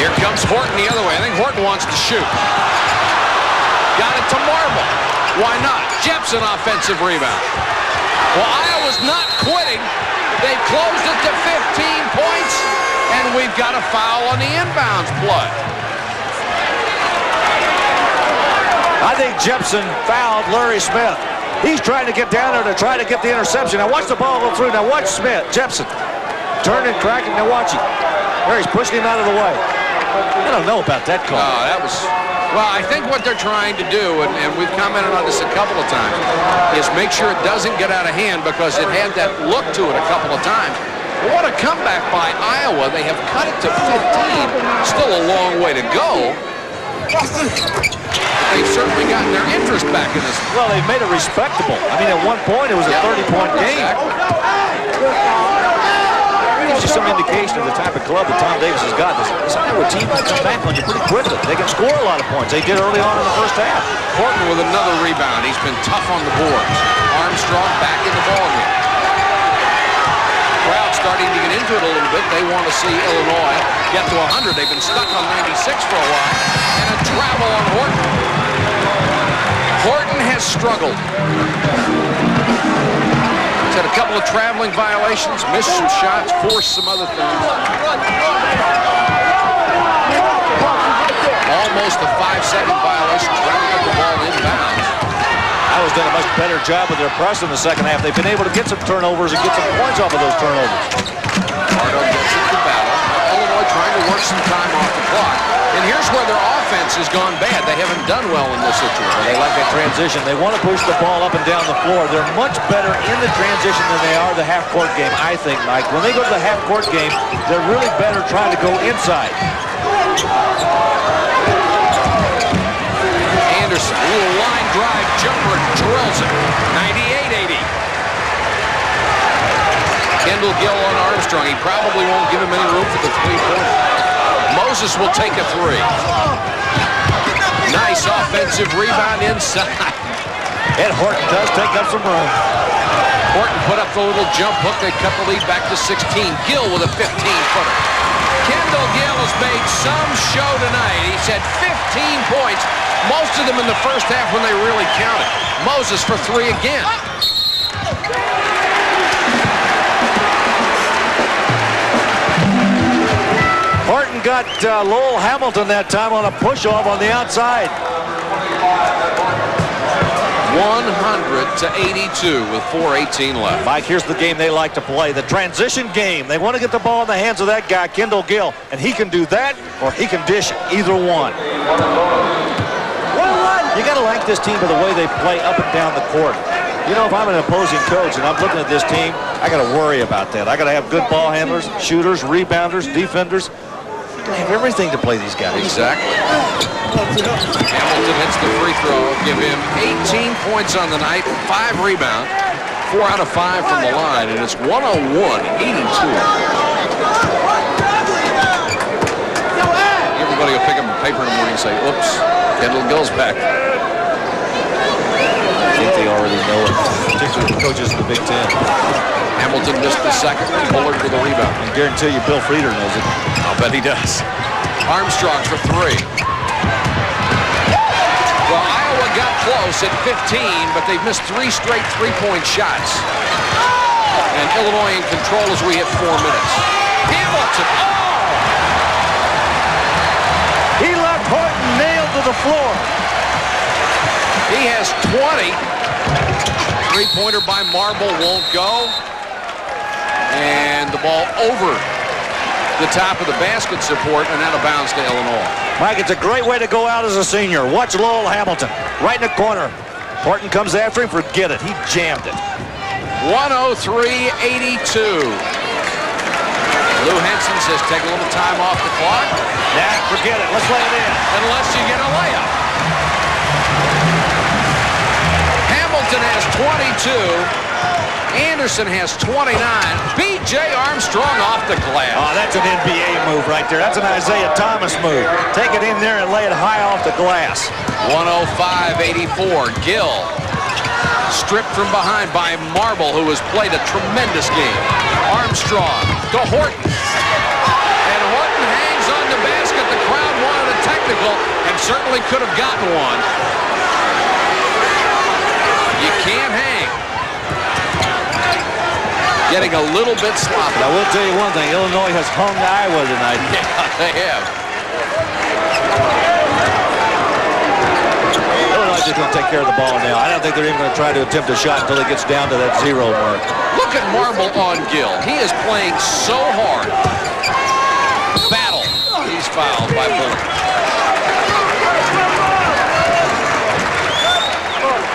Here comes Horton the other way. I think Horton wants to shoot. Got it to Marble. Why not? Jepson offensive rebound. Well, Iowa's not quitting. They've closed it to 15 points, and we've got a foul on the inbounds play. I think Jepson fouled Larry Smith. He's trying to get down there to try to get the interception. Now watch the ball go through. Now watch Smith, Jepson. Turning, cracking. Now watch him. There, he's pushing him out of the way. I don't know about that call. That was... Well, I think what they're trying to do, and we've commented on this a couple of times, is make sure it doesn't get out of hand because it had that look to it a couple of times. But what a comeback by Iowa. They have cut it to 15. Still a long way to go. They've certainly gotten their interest back in this. Well, they've made it respectable. I mean, at one point, it was a 30-point game. Exactly. gives you some indication of the type of club that Tom Davis has got. This Iowa team can come back on you pretty quickly. They can score a lot of points. They did early on in the first half. Horton with another rebound. He's been tough on the boards. Armstrong back in the ballgame. Crowd starting to get into it a little bit. They want to see Illinois get to 100. They've been stuck on 96 for a while. And a travel on Horton. Horton has struggled. He's had a couple of traveling violations, missed some shots, forced some other things. Almost a 5-second violation, trying to get the ball inbounds. Iowa's done a much better job with their press in the second half. They've been able to get some turnovers and get some points off of those turnovers. Pardo gets into battle. Illinois trying to work some time off the clock. And here's where their offense has gone bad. They haven't done well in this situation. They like that transition. They want to push the ball up and down the floor. They're much better in the transition than they are the half-court game, I think, Mike. When they go to the half-court game, they're really better trying to go inside. Anderson, a little line drive jumper, drills it. 98-80. Kendall Gill on Armstrong. He probably won't give him any room for the three-pointer. Moses will take a three. Nice offensive rebound inside. And Horton does take up some room. Horton put up the little jump hook. They cut the lead back to 16. Gill with a 15-footer. Kendall Gill has made some show tonight. He's had 15 points, most of them in the first half when they really counted. Moses for three again. Horton got Lowell Hamilton that time on a push-off on the outside. 100-82 with 4:18 left. Mike, here's the game they like to play, the transition game. They want to get the ball in the hands of that guy, Kendall Gill, and he can do that or he can dish it, either one. You got to like this team for the way they play up and down the court. You know, if I'm an opposing coach and I'm looking at this team, I got to worry about that. I got to have good ball handlers, shooters, rebounders, defenders. I have everything to play these guys. Exactly. Hamilton hits the free throw. Give him 18 points on the night, 5 rebounds, 4 out of 5 from the line, and it's 101-82. Everybody will pick up a paper in the morning and say, oops, Kendall Gill's back. I think they already know it, particularly the coaches in the Big Ten. Hamilton missed the second. Bullard with a rebound. I guarantee you Bill Frieder knows it. I'll bet he does. Armstrong for 3. Well, Iowa got close at 15, but they've missed 3 straight three-point shots. And Illinois in control as we hit 4 minutes. Hamilton, He left Horton nailed to the floor. He has 20. Three-pointer by Marble won't go. And the ball over the top of the basket support and out of bounds to Illinois. Mike, it's a great way to go out as a senior. Watch Lowell Hamilton right in the corner. Horton comes after him. Forget it. He jammed it. 103-82. Lou Henson says take a little time off the clock. Nah, forget it. Let's lay it in. Unless you get a layup. Hamilton has 22. Anderson has 29. B.J. Armstrong off the glass. Oh, that's an NBA move right there. That's an Isaiah Thomas move. Take it in there and lay it high off the glass. 105-84. Gill stripped from behind by Marble, who has played a tremendous game. Armstrong to Horton. And Horton hangs on the basket. The crowd wanted a technical and certainly could have gotten one. You can't hang. Getting a little bit sloppy. I will tell you one thing. Illinois has hung Iowa tonight. Yeah, they have. Illinois is just going to take care of the ball now. I don't think they're even going to try to attempt a shot until it gets down to that 0 mark. Look at Marble on Gill. He is playing so hard. Battle. He's fouled by Bullard.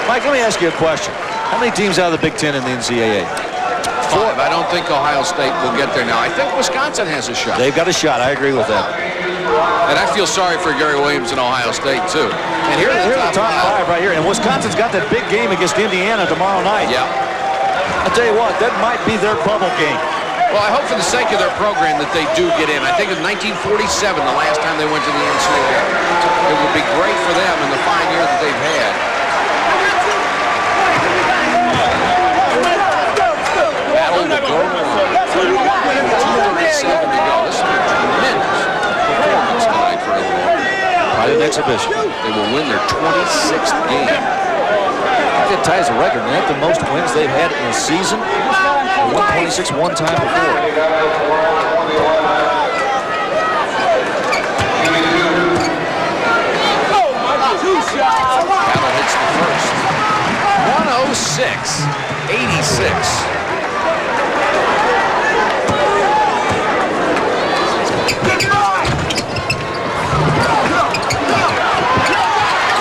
Mike, let me ask you a question. How many teams out of the Big Ten in the NCAA? 5. I don't think Ohio State will get there now. I think Wisconsin has a shot. They've got a shot. I agree with that. And I feel sorry for Gary Williams and Ohio State, too. And Here's the top 5 right here. And Wisconsin's got that big game against Indiana tomorrow night. Yeah. I'll tell you what, that might be their bubble game. Well, I hope for the sake of their program that they do get in. I think in 1947, the last time they went to the NCAA. It would be great for them in the fine year that they've had. Battle to go on. 2:37 to go. This is a tremendous performance tonight for Illinois. Quite an exhibition. They will win their 26th game. It ties the record, man. The most wins they've had in a season. They won 26 one time before. Battle hits the first. 106-86.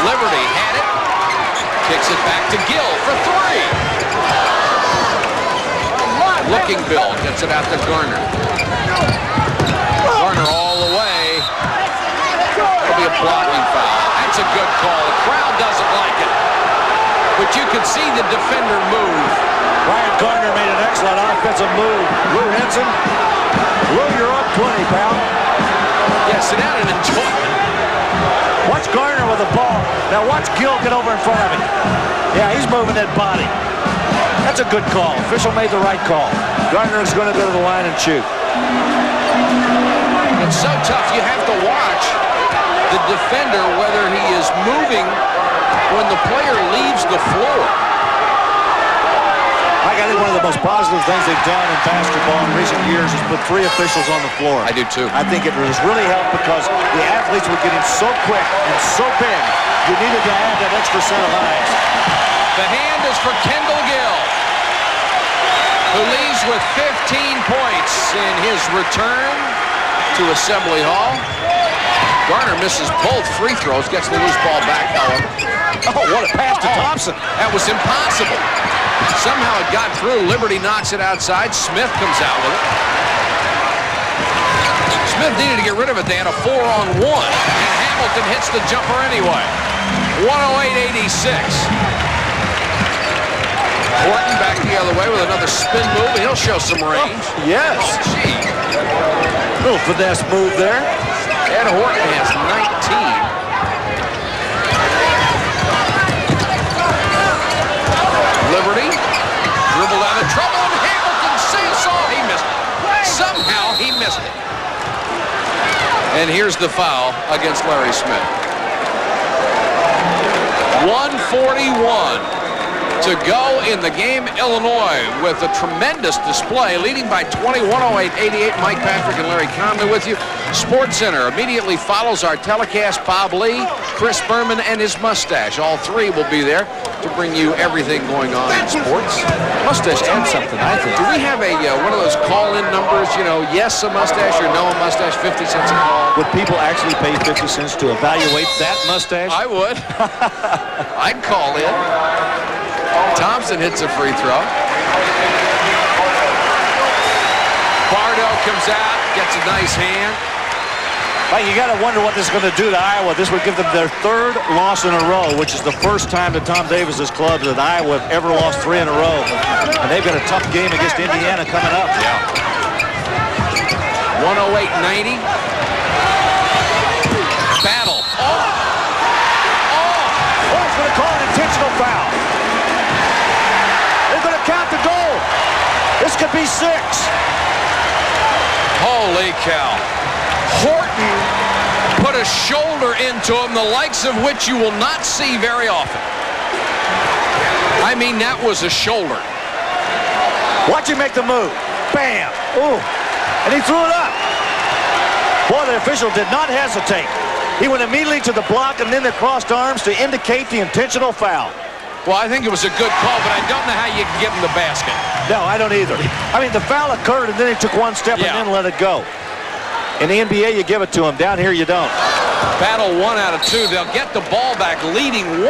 Liberty had it. Kicks it back to Gill for three. Looking Bill gets it out to Garner. Garner all the way. It'll be a blocking foul. That's a good call. The crowd doesn't like it. But you can see the defender move. Ryan Garner made an excellent offensive move. Lou Henson, Lou, you're up 20, pal. Yeah, sit down and enjoy it. Watch Garner with the ball. Now watch Gill get over in front of him. Yeah, he's moving that body. That's a good call. Official made the right call. Garner is going to go to the line and shoot. It's so tough. You have to watch the defender whether he is moving when the player leaves the floor. I think one of the most positive things they've done in basketball in recent years is put 3 officials on the floor. I do too. I think it has really helped because the athletes were getting so quick and so big, you needed to have that extra set of eyes. The hand is for Kendall Gill, who leaves with 15 points in his return to Assembly Hall. Garner misses both free throws, gets the loose ball back, however. Oh, what a pass to Thompson. That was impossible. Somehow it got through. Liberty knocks it outside. Smith comes out with it. Smith needed to get rid of it. They had a 4-on-1. And Hamilton hits the jumper anyway. 108-86. Horton back the other way with another spin move. And he'll show some range. Yes. Gee. Little finesse move there. Ed Horton has 19. Liberty dribbled out of trouble, and Hamilton seesaw. He missed it. Somehow he missed it. And here's the foul against Larry Smith. 141 to go in the game. Illinois with a tremendous display, leading by 20, 108-88. Mike Patrick and Larry Conley with you. Sports Center immediately follows our telecast. Bob Lee, Chris Berman, and his mustache. All three will be there to bring you everything going on in sports. Mustache adds something, I think. Do we have a one of those call-in numbers, you know, yes a mustache or no a mustache, 50 cents a call? Would people actually pay 50 cents to evaluate that mustache? I would. I'd call in. Thompson hits a free throw. Bardo comes out, gets a nice hand. Well, you got to wonder what this is going to do to Iowa. This would give them their 3rd loss in a row, which is the first time that Tom Davis's clubs at Iowa have ever lost 3 in a row. And they've got a tough game against Indiana coming up. Yeah. 108-90. Battle. Horton's going to call an intentional foul. They're going to count the goal. This could be 6. Holy cow. Horton put a shoulder into him, the likes of which you will not see very often. I mean, that was a shoulder. Watch him make the move. Bam. Ooh. And he threw it up. Boy, the official did not hesitate. He went immediately to the block and then the crossed arms to indicate the intentional foul. Well, I think it was a good call, but I don't know how you can get in the basket. No, I don't either. I mean, the foul occurred and then he took one step and then let it go. In the NBA, you give it to him. Down here, you don't. Battle 1 out of 2. They'll get the ball back, leading 111-90.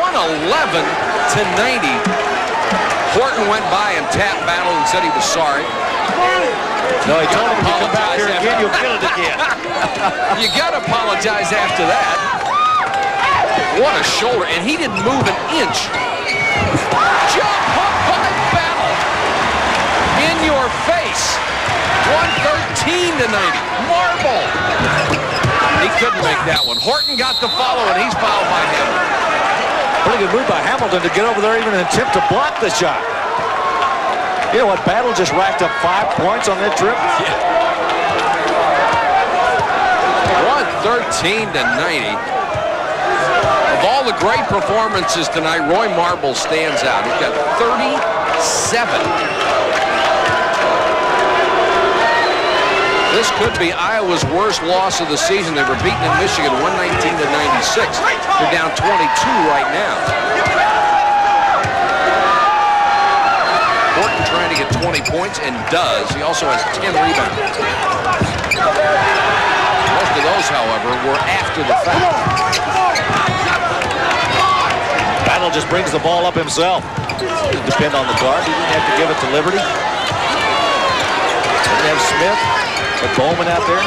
Horton went by and tapped Battle and said he was sorry. No, he told him to come back here again, you'll get it again. You got to apologize after that. What a shoulder, and he didn't move an inch. Jump hook by Battle. In your face. to 90. Marble. He couldn't make that one. Horton got the follow, and he's fouled by Hamilton. Pretty good move by Hamilton to get over there, even attempt to block the shot. You know what? Battle just racked up 5 points on that trip. Yeah. 113 to 90. Of all the great performances tonight, Roy Marble stands out. He's got 37. This could be Iowa's worst loss of the season. They were beaten in Michigan 119 to 96. They're down 22 right now. Horton trying to get 20 points and does. He also has 10 rebounds. Most of those, however, were after the fact. Battle just brings the ball up himself. Didn't depend on the guard. He didn't have to give it to Liberty. Didn't have Smith, but Bowman out there.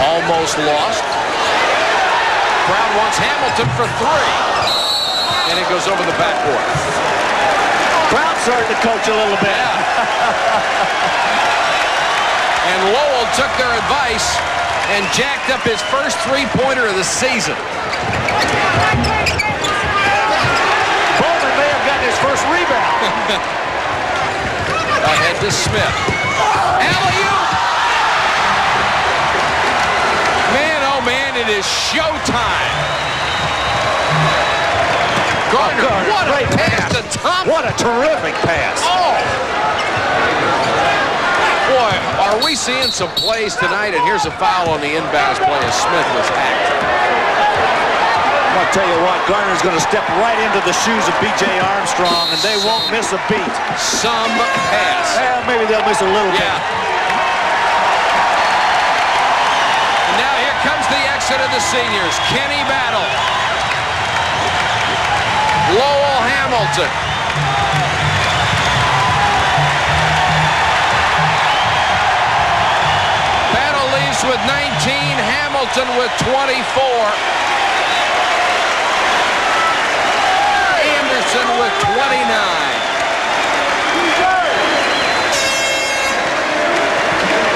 Almost lost. Brown wants Hamilton for 3. And it goes over the backboard. Brown starting to coach a little bit. And Lowell took their advice and jacked up his first three-pointer of the season. Bowman may have gotten his first rebound. Ahead to Smith. Alley-oop! Man, oh man, it is showtime. Gardner, what a pass to Thompson. What a terrific pass. Oh! Boy, are we seeing some plays tonight, and here's a foul on the inbounds play as Smith was hacked. I'll tell you what, Gardner's going to step right into the shoes of B.J. Armstrong, and they won't miss a beat. Some pass. Well, maybe they'll miss a little bit. And now here comes the exit of the seniors. Kenny Battle. Lowell Hamilton. Battle leaves with 19. Hamilton with 24. Anderson with 29.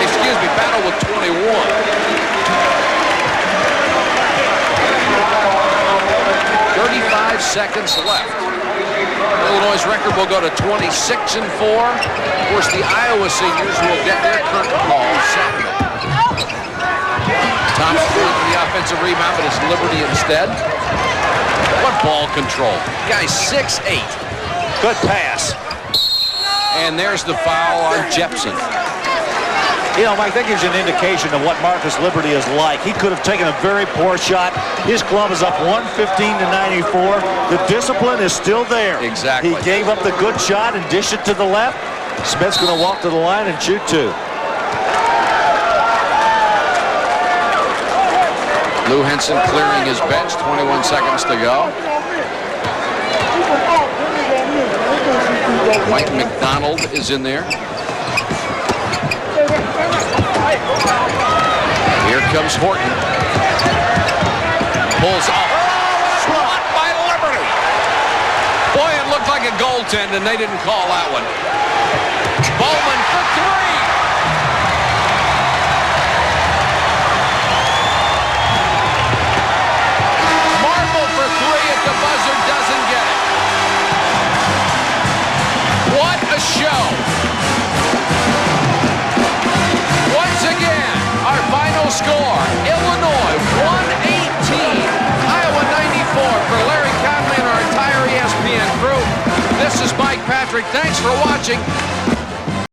Excuse me, Battle with 21. 35 seconds left. Illinois' record will go to 26-4. Of course, the Iowa seniors will get their curtain call Saturday. Thompson going for the offensive rebound, but it's Liberty instead. What ball control. Guy's 6'8". Good pass. And there's the foul on Jepson. You know, Mike, that gives you an indication of what Marcus Liberty is like. He could have taken a very poor shot. His club is up 115 to 94. The discipline is still there. Exactly. He gave up the good shot and dished it to the left. Smith's going to walk to the line and shoot 2. Lou Henson clearing his bench. 21 seconds to go. Mike McDonald is in there. Here comes Horton. Pulls up. Swat by Liberty. Boy, it looked like a goaltend, and they didn't call that one. Bowman for 3. Marble for 3 at the buzzer, doesn't get it. What a show. Once again, our final score, Illinois 118, Iowa 94. For Larry Conley and our entire ESPN crew, this is Mike Patrick. Thanks for watching.